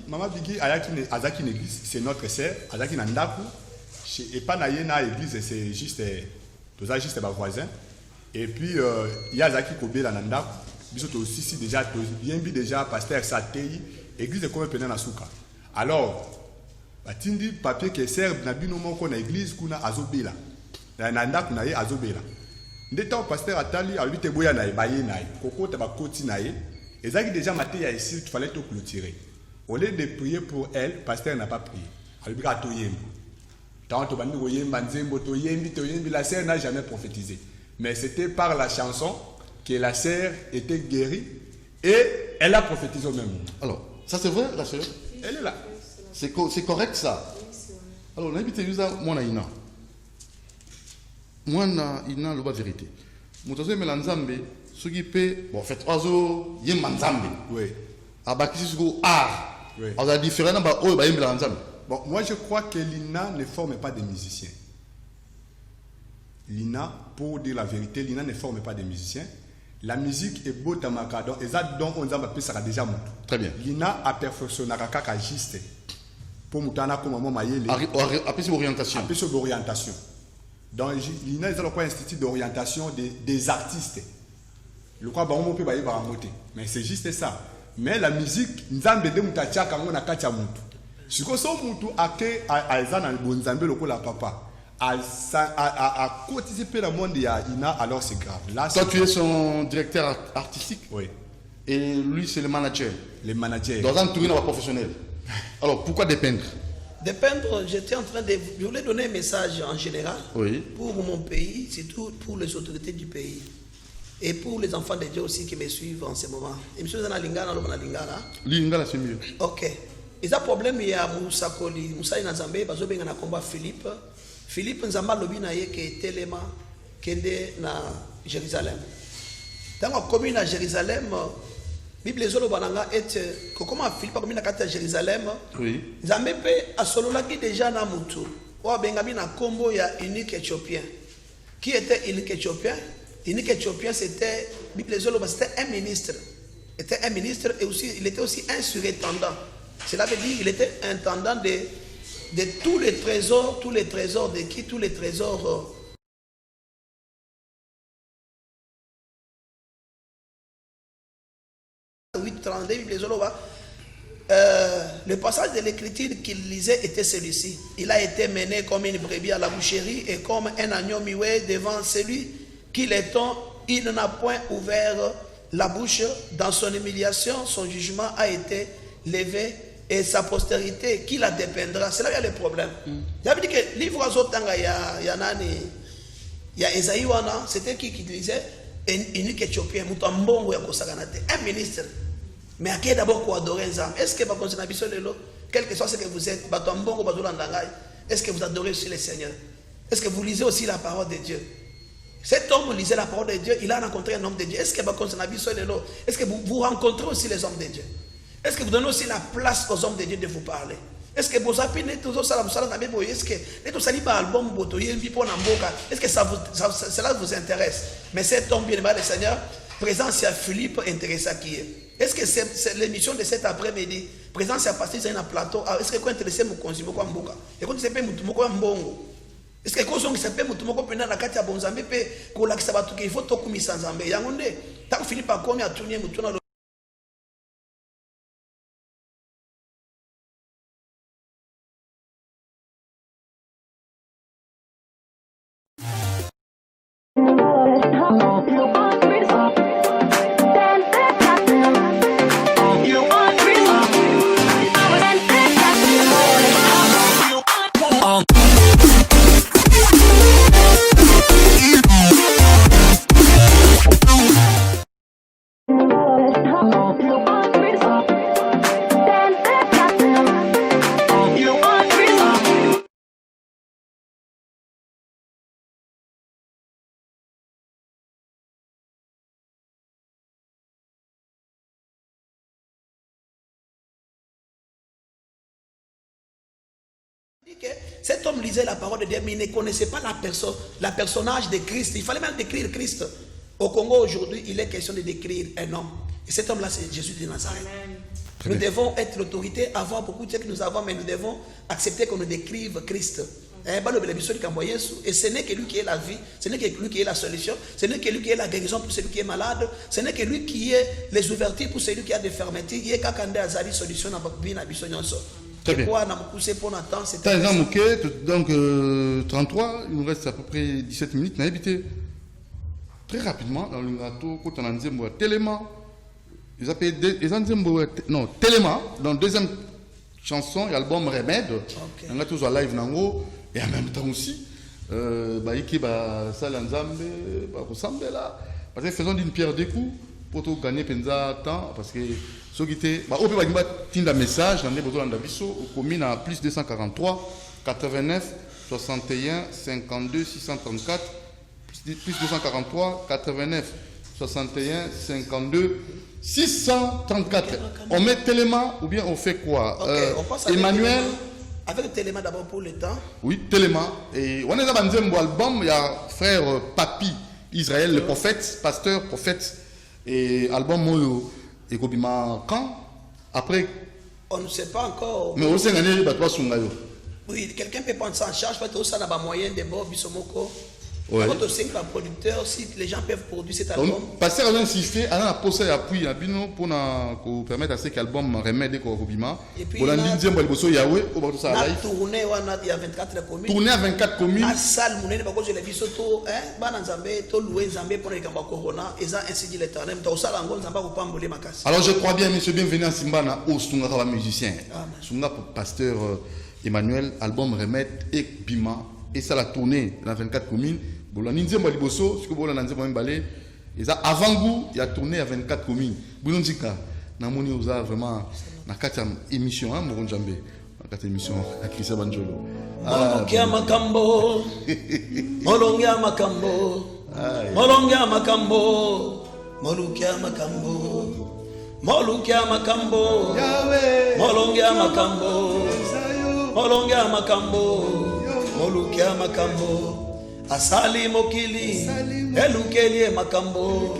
maman Biggie azaki une église c'est notre sœur azaki na ndaku et pas na yena église c'est juste tout ça juste ba voisin et puis il y a zaki kobela na ndaku biso to aussi déjà to yembi déjà pasteur Satei église comme pena na suka alors batindi papier que serbe na bino moko na église kuna azobela na ndaku na ye azobela ndeta pasteur atali a lui te boya na baye na kokota ba koti na ye ezaki déjà maté ya ici il fallait tout clôturer au lieu de prier pour elle pasteur n'a pas prié ali bika to yembi tant to bandi ko yemba nzembo to yembi la sœur n'a jamais prophétisé mais c'était par la chanson que la sœur était guérie et elle a prophétisé au même moment. Alors, ça c'est vrai, la sœur? Elle est là. C'est correct ça? Alors, on a invité moi Ina. Moi Ina, la vérité. Moutazo melanzambe, ce qui peut, bon, fait oiseau, yé manzambe. Oui. Abakisi suko art. Oui. Alors, la différence, bah, oh, bah, yé melanzambe. Bon, moi je crois que l'INA ne forme pas des musiciens. L'INA, pour dire la vérité, l'INA ne forme pas des musiciens. La musique est beau dans ma cadre, et ça donc on a ça déjà monté. Très bien. L'INA a perfectionné kaka juste pour moutana comme maman mayele. Après orientation. Après sur l'orientation. Dans l'INA ils ont quoi institut d'orientation des artistes. Le quoi ba on peut ba yeba monter. Mais c'est juste ça. Mais la musique nzambe de mutacha kango na kacha mutu. Siko so mutu ake aizana bonzambe lokola papa. À participer dans le monde d'INA, alors c'est grave. Là, toi, tu es son directeur artistique. Oui. Et lui, c'est le manager. Le manager. Dans un tournoi professionnel. Alors, pourquoi dépendre? Dépendre, j'étais en train de... Je voulais donner un message en général. Oui. Pour mon pays, surtout pour les autorités du pays. Et pour les enfants de Dieu aussi qui me suivent en ce moment. Et monsieur Zana Lingana, Lingana, c'est mieux. Ok. Il y a un problème, il y a Moussa Koli, Moussa Inazambe, parce que il y a un combat Philippe Nzamba lobi na ye ke telema kende na Jérusalem. Dans la commune à Jérusalem, Bible zolo bananga et comment Philippe commune à Jérusalem. Oui. Nzambe pe asololaki déjà na mutu. Wa bengabi na kombo ya unique éthiopien. Qui était unique éthiopien? Unique éthiopien c'était Bible zolo c'était un ministre. Était un ministre et aussi il était aussi un surintendant. Cela veut dire qu'il était intendant de tous les trésors de qui? Tous les trésors le passage de l'écriture qu'il lisait était celui-ci. Il a été mené comme une brebis à la boucherie et comme un agneau muet devant celui qui l'étend, il n'a point ouvert la bouche. Dans son humiliation, son jugement a été levé et sa postérité qui la dépendra. C'est là qu'il y a le problème. Il a dit que livre Azotanga, il y a Esaïe Wana, c'était qui disait unique éthiopien, un ministre. Mais à qui d'abord pour adorer Nzam? Est-ce que quel que soit ce que vous êtes, est-ce que vous adorez aussi le Seigneur? Est-ce que vous lisez aussi la parole de Dieu? Cet homme lisait la parole de Dieu, il a rencontré un homme de Dieu. Est-ce que vous rencontrez aussi les hommes de Dieu? Est-ce que vous donnez aussi la place aux hommes de Dieu de vous parler? Est-ce que vous appelez est-ce que est-ce que cela vous intéresse? Mais cet homme bien aimé le Seigneur, présence à Philippe intéressé à qui est? Est-ce que c'est l'émission de cet après-midi? Présence à passer sur un plateau. Est-ce que vous intéressez mon consumo comme Mboka? Et quand vous savez mon mbongo? Est-ce que quand vous savez mon moko pendant la carte à bonzambe pe ko la kisaba tout qu'il faut to kumisa nzambe yangonde tant Philippe a commis à tourner mutuna. Cet homme lisait la parole de Dieu, mais il ne connaissait pas la personnage de Christ. Il fallait même décrire Christ. Au Congo aujourd'hui, il est question de décrire un homme. Et cet homme-là, c'est Jésus de Nazareth. Nous devons être l'autorité, avoir beaucoup de choses que nous avons, mais nous devons accepter qu'on nous décrive Christ. Et ce n'est que lui qui est la vie, ce n'est que lui qui est la solution, ce n'est que lui qui est la guérison pour celui qui est malade, ce n'est que lui qui est les ouvertures pour celui qui a des fermetures. Il y a une solution dans la vie. Très bien. Donc 33, il nous reste à peu près 17 minutes. Très rapidement, dans le gâteau, quand on a dit Téléma, ils appellent non, Téléma, dans la deuxième chanson, l'album Remède, on a tous en live nango, et en même temps aussi, ça l'ensemble, ressemble là, parce que faisons d'une pierre deux coups pour tout gagner penza temps, parce que ceux qui étaient, on peut pas dire un message, on est besoin d'un biseau, au commune à plus 243 89 61 52 634 plus 243 89 61 52 634. On met Téléma ou bien on fait quoi? On passe Emmanuel. Avec Téléma d'abord pour le temps. Oui, Téléma. Et on est dans un album, il y a frère Papi Israël, le prophète, pasteur, prophète. Et album Moyo et Kobima quand? Après. On ne sait pas encore. Mais on sait gagner les bâtiments Sungayo. Oui, quelqu'un peut prendre ça en charge, parce que ça n'a pas moyen de boire Bisomoko. Ouais. Quand on sait que la producteur, si les gens peuvent produire cet album. Passer à un sifflet, à un poste d'appui à Bino pour permettre à ce qu'album remède Kobima. Et puis, pour la ligne Diembo Bosso Yahweh, on a tourné, il y a 24 communes. Tourné à 24 communes. La salle, mon parce que je l'ai vu surtout, loué Zambé pour les Gamba Corona, et ça ainsi dit l'éternel. Alors je crois bien, monsieur, bienvenue à Simbana, au Sunga musicien. Sunga pour pasteur Emmanuel, album remède et Bima. Et ça l'a tourné dans 24 communes. Boulaninze Mbaliboso, ce que Boulaninze Mbali, et ça avant goût, il a tourné à 24 communes. Boulonzika, Namoni Oza vraiment, dans 4 émissions, hein, Moronjambe, dans 4 émissions, à Christian Banjolo. Molongia Makambo, Molongia Makambo, Molongia Makambo, Molongia Makambo, Molongia Makambo, Molongia Makambo, Molongia Makambo. Molukia makambo asali mokili elukelie makambo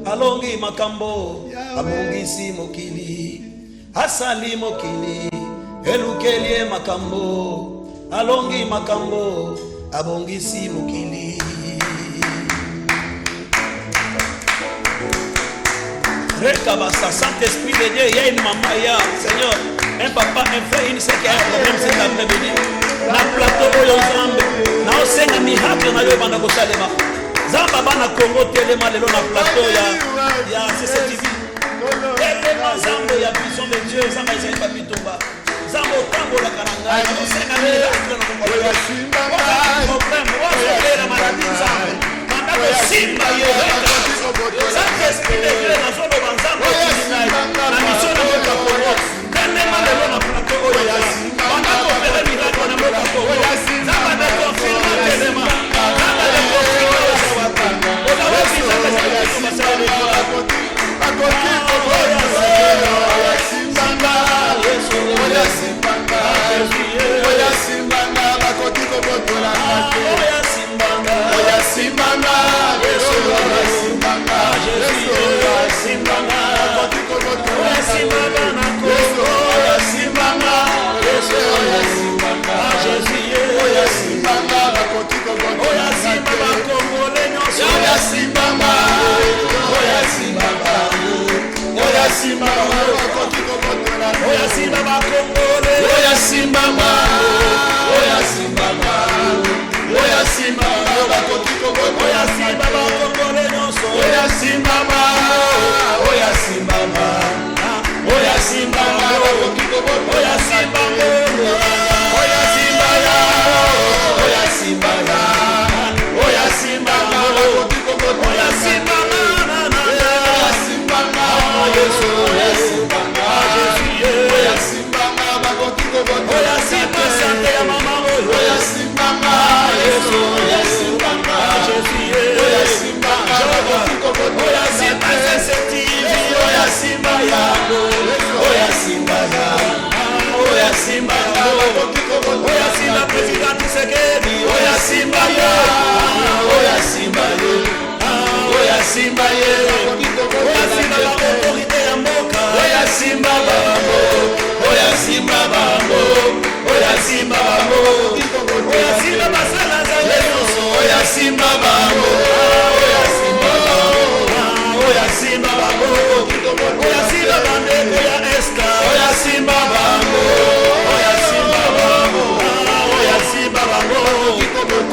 alongi makambo abongisi mokili asali mokili elukelie makambo alongi makambo abongisi mokili. Rekabasa, Saint-Esprit de Dieu, il y a une maman, il y a Seigneur, un papa, un frère, une sœur qui a un problème cet après-midi. Na plateau oyo Nzambe, na osenga mihaki na yo banda kosalema. Zamba bana Congo telema lelo na plateau ya CCTV. Telema Zambo ya vision de Dieu, Zamba Isaïe Papitomba. Zambo tango la karanga, na osenga mihaki na Congo. Problème, oyo la maladie Zambo. Manda ko simba yo. Saint-Esprit de Dieu na solo banzambo. Na mission na moto Congo. Telema lelo na plateau oyo ya. Manda ko pele miracle na moto Congo. Zamba de confirma telema. Zamba de confirma bango oya simba basala nzambe nyonso oya simba bango oya simba bango oya simba bango oya simba bandeko ya esta oya simba bango oya simba bango oya simba bango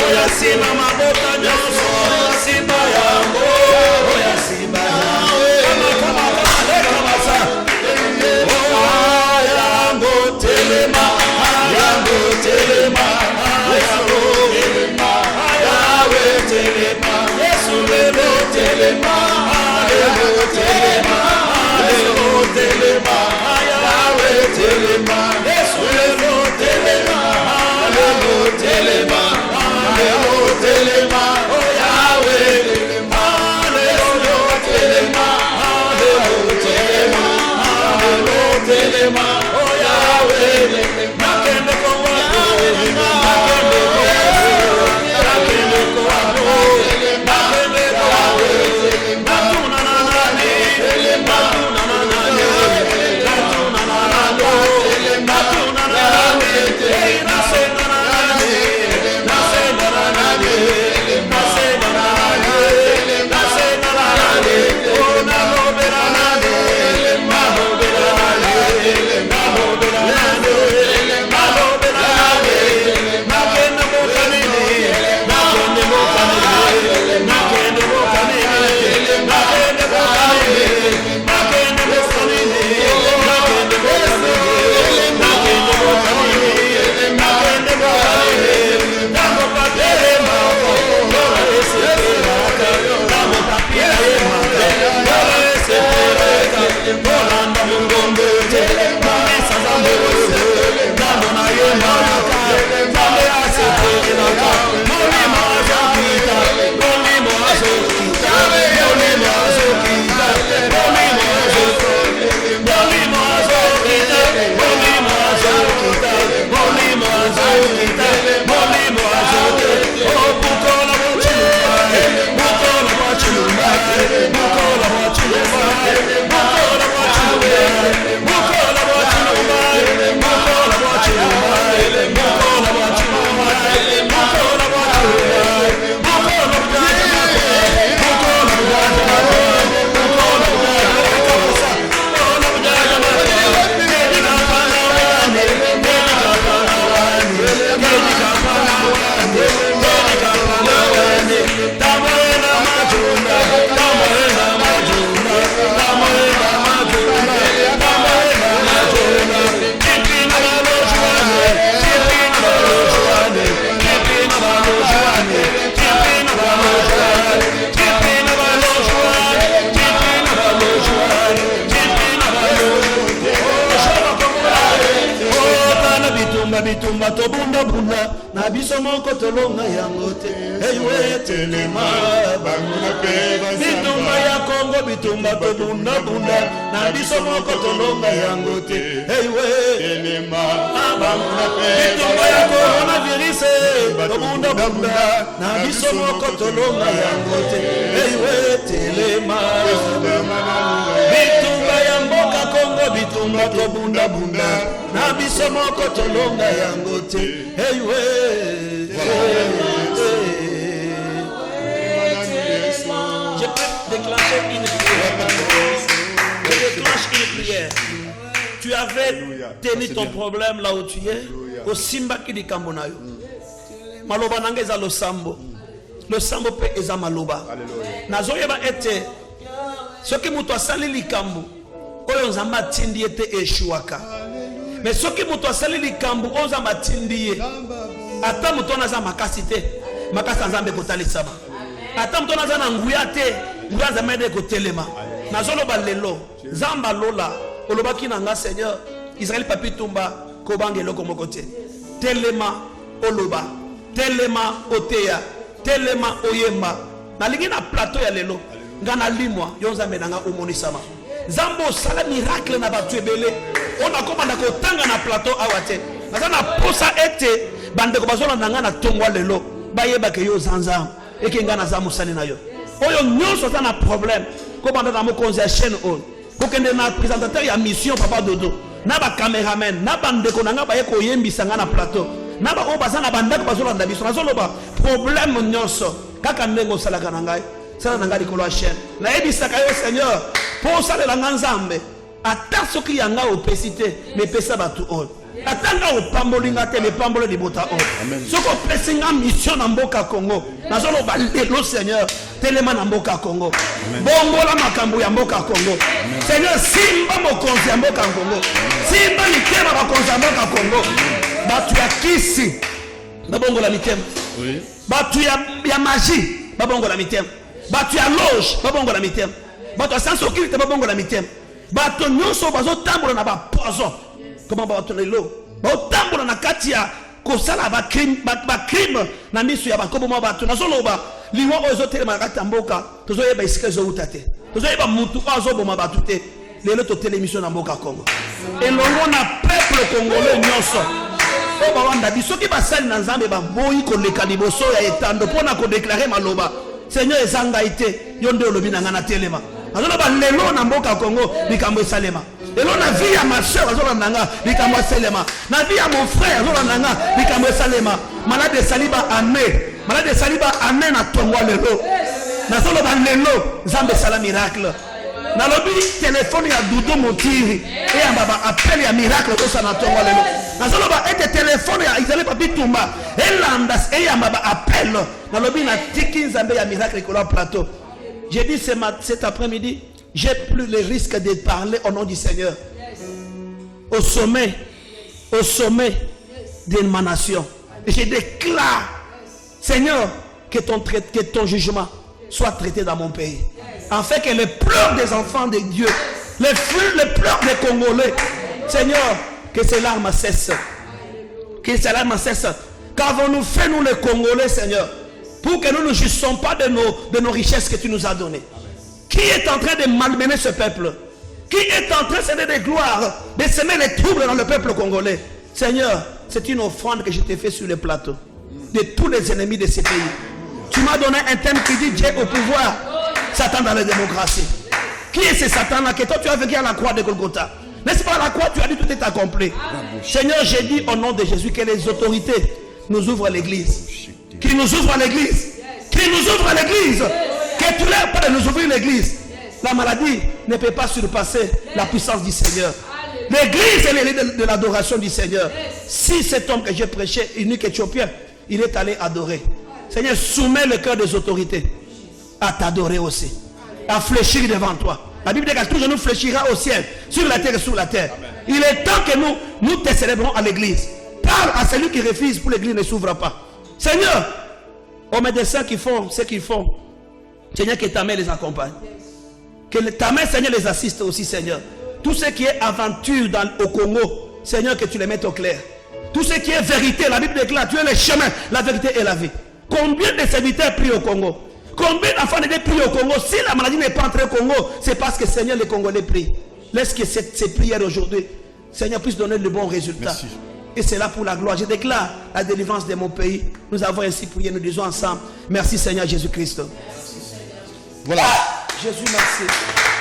oya simba mabota nyonso oya simba yango oya simba kama leka basa yango telema yango telema yango telema yawe telema yesu lelo telema lelo telema lelo telema yawe telema yesu lelo telema lelo telema lelo telema yawe telema lelo telema lelo telema lelo telema yawe makende ko wako makende ko makende ko wako makende ko wako natuna na nani natuna na nani natuna na nani natuna na nani nasenda na nani nasenda na nani nasenda na nani nasenda na nani ona lobera nani mahobera nani mahobera nani mahobera nani nakende mokanini nakende mokanini nakende mokanini nakende mokanini nakende mokanini nakende mokanini nakende mokanini nakende mokanini namo papere mako ora esepiraka namo papere mako ora esepiraka ora namo ngombe mesa zambo namo na yemaka namo asepiraka molimo azokita molimo azokita molimo azokita molimo azokita molimo azokita molimo azokita molimo azokita molimo azokita oh bukola bochilumba bukola bochilumba bukola bochilumba bukola bochilumba bukola bochilumba bukola bochilumba bukola bochilumba bukola bitumba to bunda bunda na biso moko tolonga yango te ewe telema banguna pe bitumba ya Kongo bitumba to bunda bunda na biso moko tolonga yango te ewe telema banguna pe bitumba ya coronavirus to bunda bunda na biso moko tolonga yango te ewe telema bitumba ya mboka Kongo bitumba to bunda bunda na biso moko tolonga yango te ewe je peux déclencher une prière. Je déclenche une prière. Tu avais tenu ton problème là où tu es au simba ki di kambonayo maloba nanga eza lo sambo pe eza maloba nazoyeba ete soki mutu asali likambo oyo nzamba atindi ete eshuaka mais soki mutu asali likambo oyo nzamba atindi ye ata mutu wana aza makasi te makasi ya nzambe ekotalisama ata mutu wana aza na nguya te nguya nzambe ede ekotelema nazoloba lelo nzamba lola olobaki na nga Seigneur Israël papi tumba kobanga eloko moko te telema oloba telema oteya telema oyemba nalingi na plateau ya lelo nga na limwa yo nzambe nanga omonisama nzambe osala miracle na batu ebele ona komanda kotanga na plateau awa te naza na posa ete bandeko bazolanda nga na tongwa lelo bayebake yo zanza eke nga naza mosali na yo oyo nyonso aza na problème komanda na mokonzi ya chaîne on kokende na présentateur ya mission papa dodo na ba cameraman na bandeko nanga baye koyembisa nga na plateau na ba o bazana bandako bazolanda biso nazoloba problème nyonso kaka ndenge osalaka na ngai sala na ngai likolo ya chaîne nayebisaka yo Seigneur po osalela nga Nzambe ata soki yanga opesi te mepesa bato oyo atanga opamboli nga te mepambole libota oyo soki opesi nga mission na mboka Congo nazoloba lelo Seigneur telema na mboka Congo bongola makambo ya mboka Congo Seigneur simba mokonzi ya mboka Congo simba mitema bakonzi ya mboka Congo batu ya kisi babongola mitema batu ya magie babongola mitema batu ya loge babongola mitema batu ya sans occulte babongola mitema bato nyonso bazotambola na bapoison comment bato lelo bazotambola na kati ya kosala bacrime na miso ya bakobo mwa bato nazoloba liwa oyo ezotelema na kati ya mboka tozoyeba esika ezowuta te tozoyeba mutu oyo azoboma bato te lelo totele émission na mboka Congo elongo na peuple congolais nyonso oyo bawanda biso soki basali na Nzambe baboyi koleka liboso ya etando mpona kodeklare maloba Seigneur eza ngai te yo nde olobi na ngai na telema azoloba lelo na mboka Congo likambo esalema lelo na vie ya ma soeur azolanda nga likambo esalema na vie ya mon frère azolanda nga likambo esalema malade esaliba ane na tongwa lelo nazoloba lelo Nzambe esala miracle nalobi telefone ya Dudu Motiri eyamba ba appel ya miracle tosala na tongwa lelo nazoloba ete telefone ya Isabelle Papi Tumba elanda eyamba ba appel nalobi na tiki Nzambe ya miracle likolo plateau. J'ai dit cet après-midi, j'ai plus le risque de parler au nom du Seigneur. Au sommet de ma nation. Et je déclare, Seigneur, que ton jugement soit traité dans mon pays. Afin que les pleurs des enfants de Dieu, les pleurs des Congolais, Seigneur, que ces larmes cessent. Que ces larmes cessent. Qu'avons-nous fait, nous les Congolais, Seigneur, pour que nous ne jouissons pas de nos richesses que tu nous as données? Qui est en train de malmener ce peuple? Qui est en train de semer des gloires, de semer les troubles dans le peuple congolais? Seigneur, c'est une offrande que je t'ai fait sur le plateau de tous les ennemis de ce pays. Tu m'as donné un thème qui dit Dieu au pouvoir, Satan dans la démocratie. Qui est ce Satan-là que toi tu as vécu à la croix de Golgotha? N'est-ce pas à la croix tu as dit tout est accompli? Seigneur, j'ai dit au nom de Jésus que les autorités nous ouvrent l'église. Qui nous ouvre l'église. Qui nous ouvre l'église. Que tu leur pas de nous ouvrir l'église. La maladie ne peut pas surpasser la puissance du Seigneur. L'église est l'élite de l'adoration du Seigneur. Si cet homme que j'ai prêché, unique éthiopien, il est allé adorer. Seigneur, soumets le cœur des autorités à t'adorer aussi. À fléchir devant toi. La Bible dit qu'à tout genou fléchira au ciel, sur la terre et sous la terre. Il est temps que nous te célébrons à l'église. Parle à celui qui refuse pour l'église ne s'ouvre pas. Seigneur, aux médecins qui font ce qu'ils font, Seigneur, que ta main les accompagne. Que ta main, Seigneur, les assiste aussi, Seigneur. Tout ce qui est aventure au Congo, Seigneur, que tu les mettes au clair. Tout ce qui est vérité, la Bible déclare, tu es le chemin, la vérité et la vie. Combien de serviteurs prient au Congo? Combien d'enfants de Dieu prient au Congo? Si la maladie n'est pas entrée au Congo, c'est parce que, Seigneur, les Congolais prient. Laisse que ces prières aujourd'hui, Seigneur, puissent donner de bons résultats. Merci. Et c'est là pour la gloire. Je déclare la délivrance de mon pays. Nous avons ainsi prié, nous disons ensemble, merci Seigneur Jésus-Christ. Voilà. Jésus, merci.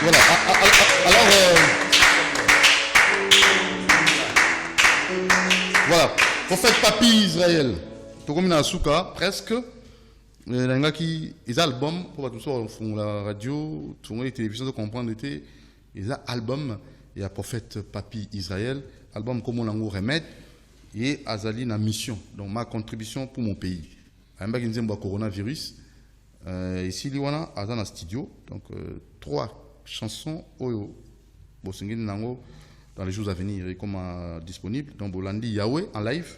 Voilà. Alors, voilà. Prophète Papi Israël. Tokomi na suka presque. Les qui les albums pour tout ça font la radio, tout la télévision de comprendre était les albums. Il y a prophète Papi Israël, album comme on l'en remet. Et Azali na mission, donc ma contribution pour mon pays. Amba kinzemba coronavirus. Ici liwana Azana studio, donc 3 chansons oyo bosengeni nango dans les jours à venir et comme disponible. Donc Bolandi Yahweh en live,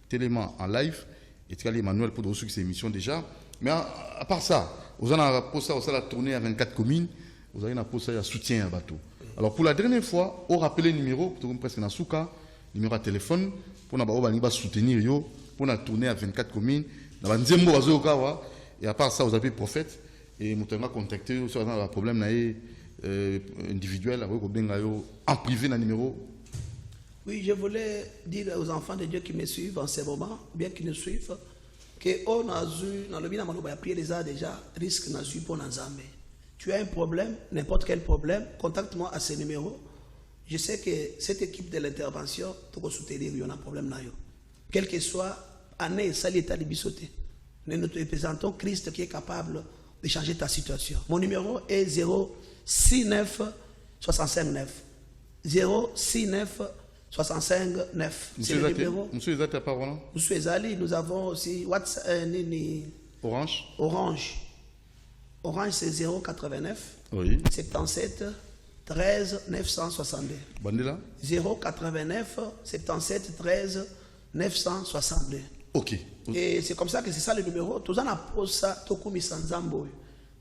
Téléma en live et Tikali Emmanuel pour reçu ces émissions déjà. Mais à part ça, vous en avez posé ça, la tournée à 24 communes, vous avez posé ça soutien à bateau. Alors pour la dernière fois, on rappelle le numéro, presque dans Souka, numéro de téléphone. Pour nous soutenir, pour nous tourner à 24 communes. Et à part ça, vous avez prophète. Et nous avons contacté sur un problème individuel en privé dans le numéro. Oui, je voulais dire aux enfants de Dieu qui me suivent en ce moment, bien qu'ils nous suivent, qu'on a eu, dans le bien de prier les a déjà, risque n'a eu pour nous. Tu as un problème, n'importe quel problème, contacte-moi à ce numéro. Je sais que cette équipe de l'intervention, tu peux soutenir, il y a un problème là. Quel que soit année ça l'état de bisoté. Nous te présentons Christ qui est capable de changer ta situation. Mon numéro est 069 65 9. 069 65 9. C'est le numéro. Monsieur Ezati à parole. Monsieur Ezali, nous avons aussi WhatsApp, Orange. Orange c'est 089 Oui. 77 13 962. Bandela. 089 77 13 962. Ok. Et c'est comme ça que c'est ça le numéro. Tous en appose ça, Tokumi Sanzambo.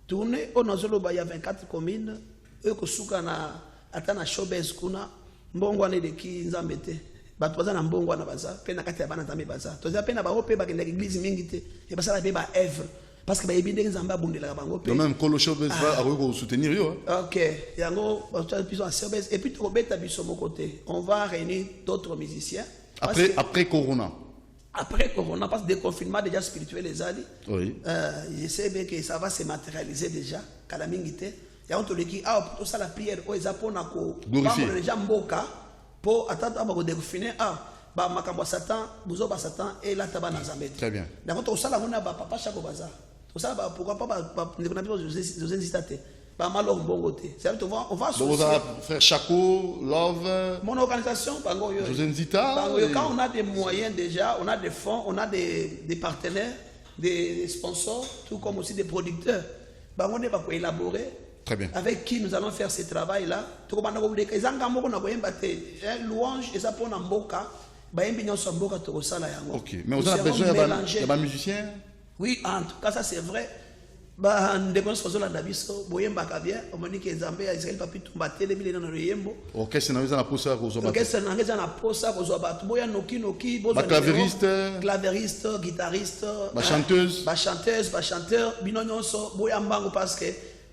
Tournez au Nozoloba, il y a 24 communes. Eux, Kosuka na atana showbiz kuna, mbongwane de ki nzambete. Batoza na mbongwana baza, pena kati ya bana nzambe baza. Toza pena ba ope ba kenda église mingite. Et ba sala be ba œuvre. Parce que ba yebinde nzamba bundela bango pe. Même quand le showbiz va soutenir yo. OK. Yango ba plus en showbiz et puis to beta biso mon côté. On va réunir d'autres musiciens. Après Corona. Après Corona, parce que le déconfinement déjà spirituel les alliés, oui. Je sais bien que ça va se matérialiser déjà. Kalamingité, il y a un truc qui pour ça la prière, ils apprennent glorifier les gens mboka pour attendre à déconfiner. Bah makambo Satan, buzo ba Satan et là taba na zambé. Très bien. D'accord, tout ça là on a papa chaque bazar. Tout ça pourquoi pas ne pas aux insister. Bah mal on bon côté. C'est on va donc vous allez faire Chaco, Love. Mon organisation bango yo. Quand on a des moyens déjà, on a des fonds, on a des partenaires, des sponsors, tout comme aussi des producteurs. Bango ne va pas élaborer. Très bien. Avec qui nous allons faire ce travail là. Tout comme on a dit que zanga moko na boyemba te louange et ça pour na mboka. Bayembi nyonso mboka to sala yango. OK. Mais on a besoin de musiciens. Oui, en tout cas ça c'est vrai. Bah ndekons kozola dabiso boyemba ka bien omonike nzambe ya Israël papi tumbatele bilena na yembo. Orchestre na weza na posa ko ba. Orchestre na weza na posa ko ba boya noki bozo. Clavériste, guitariste, chanteur, binonyonso boya mbango parce que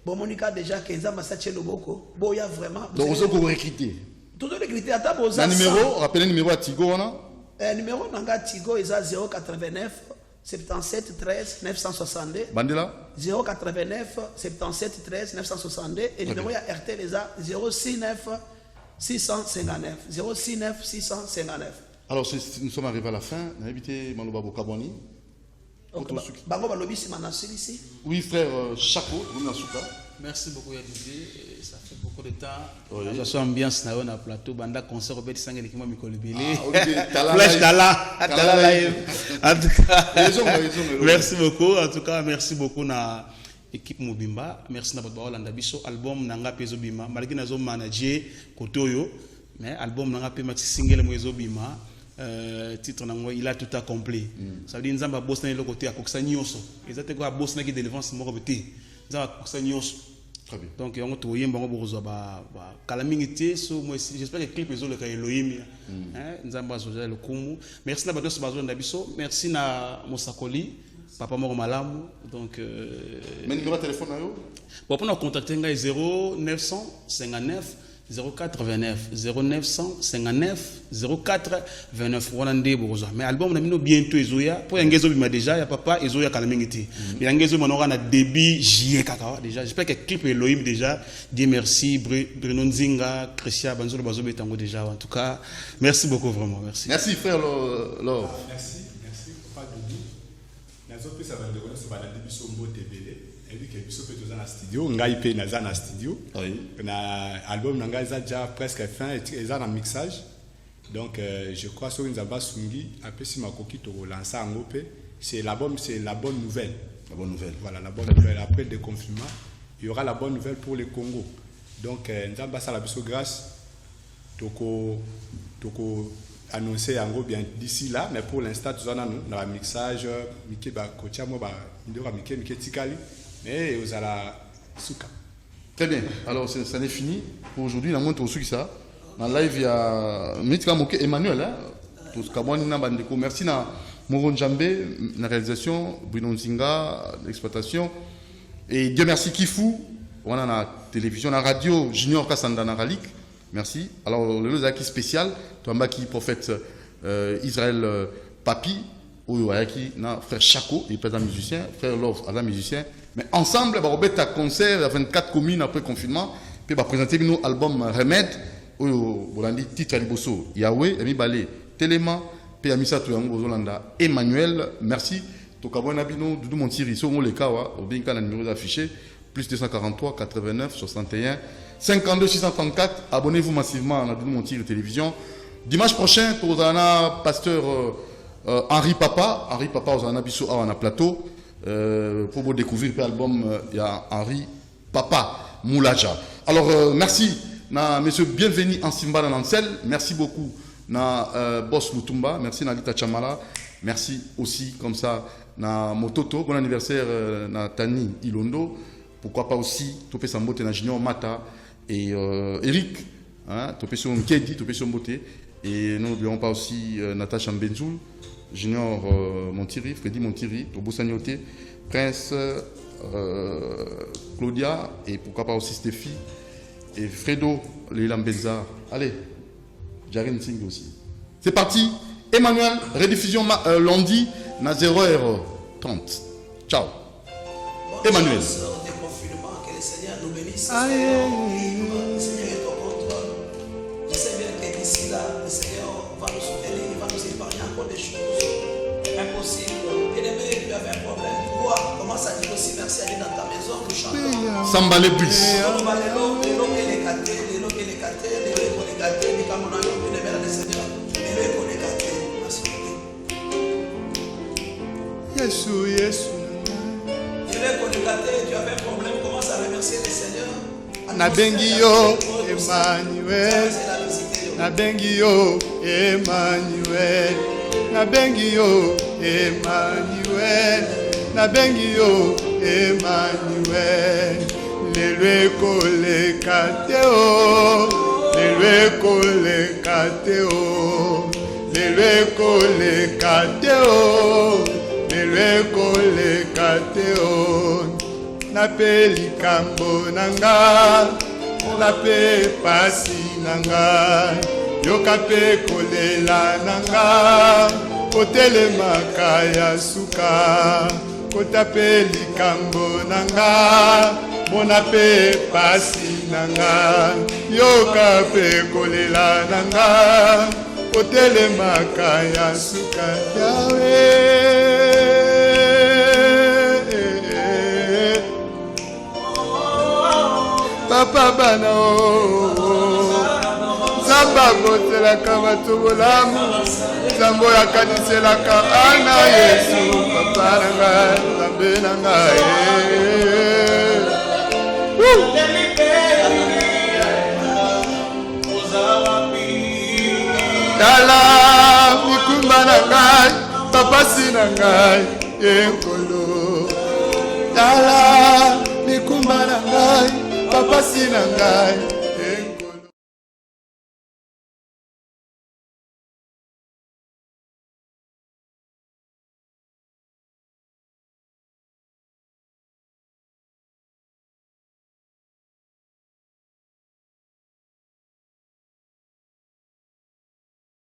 bomonika déjà que nzamba sache loboko boya vraiment. Donc vous avez recruté. Tout recruté ata boza. Numéro, rappelez le numéro à Tigo on a. Numéro nanga Tigo est à 089 77 13 962. Bandela 089 77 13 962 et numéro à RTL est à 069 659. 069 659. Alors nous sommes arrivés à la fin. On a invité Maloba Bokaboni. Bango Balobi c'est Manassi ici. Oui frère Chaco, Nasuka. Merci beaucoup Yadidier, ça fait beaucoup de temps. Je suis ambiance na na plateau banda concert Robert Sangeli qui m'a mikolibeli. Flash Tala live. En tout cas, merci beaucoup. En tout cas, merci beaucoup na équipe Mobimba. Merci na votre Hollanda biso album nanga pezo bima. Malgré nazo manager Kotoyo, mais album nanga pe maxi single mozo bima. Titre nango il a tout accompli. Ça veut dire nzamba boss na le côté akoksa nyoso. Ezate ko boss na ki délivrance moko beti. Très bien. Donc on to yemba ngo bozo ba calamité so moi j'espère que clip ezo le ka Elohim nzamba zo le kumu. Merci na bato bazo na biso, merci na Mosakoli papa moko malamu donc mais numéro de téléphone na yo pour contacter ngai 0959 089 0959 0429 Rwandais Bourgeois. Mais album on a bientôt Ezoya pour Yangezo bima déjà ya papa Ezoya Kalamingiti. Mais Yangezo on a début juillet kaka déjà. J'espère que clip Elohim déjà. Dieu merci Bruno Nzinga, Christian Banzolo Bazobe tango déjà. En tout cas, merci beaucoup vraiment, merci. Merci frère Laure. Merci papa Doudou. Nazo pe ça va de connaître ça va début sur Mbo TVD. Et puis que biso pe toza na studio, ngai pe naza na studio. Oui. Na album nanga eza déjà presque fin et eza na mixage. Donc je crois que Nzamba Sungi après si makoki to lancer en OP, c'est la bonne nouvelle. La bonne nouvelle. Voilà, la bonne nouvelle après le déconfinement, il y aura la bonne nouvelle pour le Congo. Donc Nzamba sala biso grâce toko annoncer en gros bien d'ici là, mais pour l'instant tout ça dans la mixage Mike ba kocha mo ba ndora Mike tikali mais vous alla souka. Très bien. Alors ça n'est fini pour aujourd'hui, la montre au ça. Dans live il y a Mitra Moke Emmanuel hein. Tout kaboni na bandeko. Merci na Moron Djambé la réalisation, Bruno Nzinga l'exploitation et Dieu merci Kifu. On a la télévision, la radio Junior Kassanda Naralik. Merci. Alors le zaki spécial, toi qui prophète Israël Papi ou qui na frère Chaco, il est présent musicien, frère Love, un musicien. Mais ensemble, on va un concert à 24 communes après confinement, puis on va présenter nos albums Remède, où on a dit titre Aliboso, Yahweh, Emi Balé, Téléma, Amisa Tuyango Zolanda, Emmanuel, merci. Tokabwana Bino, Doudou Montiri, Songo Lekawa, au Binka, le numéro affiché, plus 243 89 61 52 634. Abonnez-vous massivement à Doudou Montiri Télévision. Dimanche prochain, pour Zana, pasteur Henri Papa, Ozana Bissou à plateau, pour vous découvrir l'album, il y a Henri Papa Moulaja. Alors, merci, monsieur bienvenue en Simba dans Nansel, merci beaucoup. Boss Lutumba, merci Nalita Chamala, merci aussi comme ça na Mototo, bon anniversaire na Tani Ilondo, pourquoi pas aussi Topé Sambote na Junior Mata et Eric, hein, Topé sur Nkedi, Topé sur Mbote, et nous n'oublions pas aussi Natacha Mbenzoul, Junior Montiri, Freddy Montiri, Tobo Sagnoté, Prince Claudia, et pourquoi pas aussi Stéphie et Fredo Leila Mbenza. Allez, Jarine Singh aussi. C'est parti. Emmanuel, rediffusion lundi, na 0h30. Ciao. Emmanuel. Des confinements, que le Seigneur nous bénisse. Le Seigneur est au contrôle. Je sais bien que d'ici là, le Seigneur va nous soutenir, il va nous épargner encore des choses impossibles. Bien-aimé, tu avais un problème. Toi, commence à dire aussi merci à Dieu dans ta maison, nous chantons. Samba les plus. Yesu. Tu avais un problème, commence à remercier le Seigneur. Nabengio Emmanuel. Nabengio Emmanuel. Nabengio Emmanuel. Nabengio Emmanuel. Le kole kateo. Le kole kateo. Le kole kateo. Le kole kateo. Nape likambo nanga, nape pasi nanga, yoka pe kolela nanga, kotele makaya suka, kotape likambo nanga, monape pasi nanga, yoka pe kolela nanga, kotele makaya suka. Yahweh. Papa bana Zamba botelaka bato bolamu Zambo yakaniselaka ana Yesu Papa nanga Zambe nanga Tala mikumba nanga Papa si nanga Enkolo Tala mikumba nanga Papa sinangai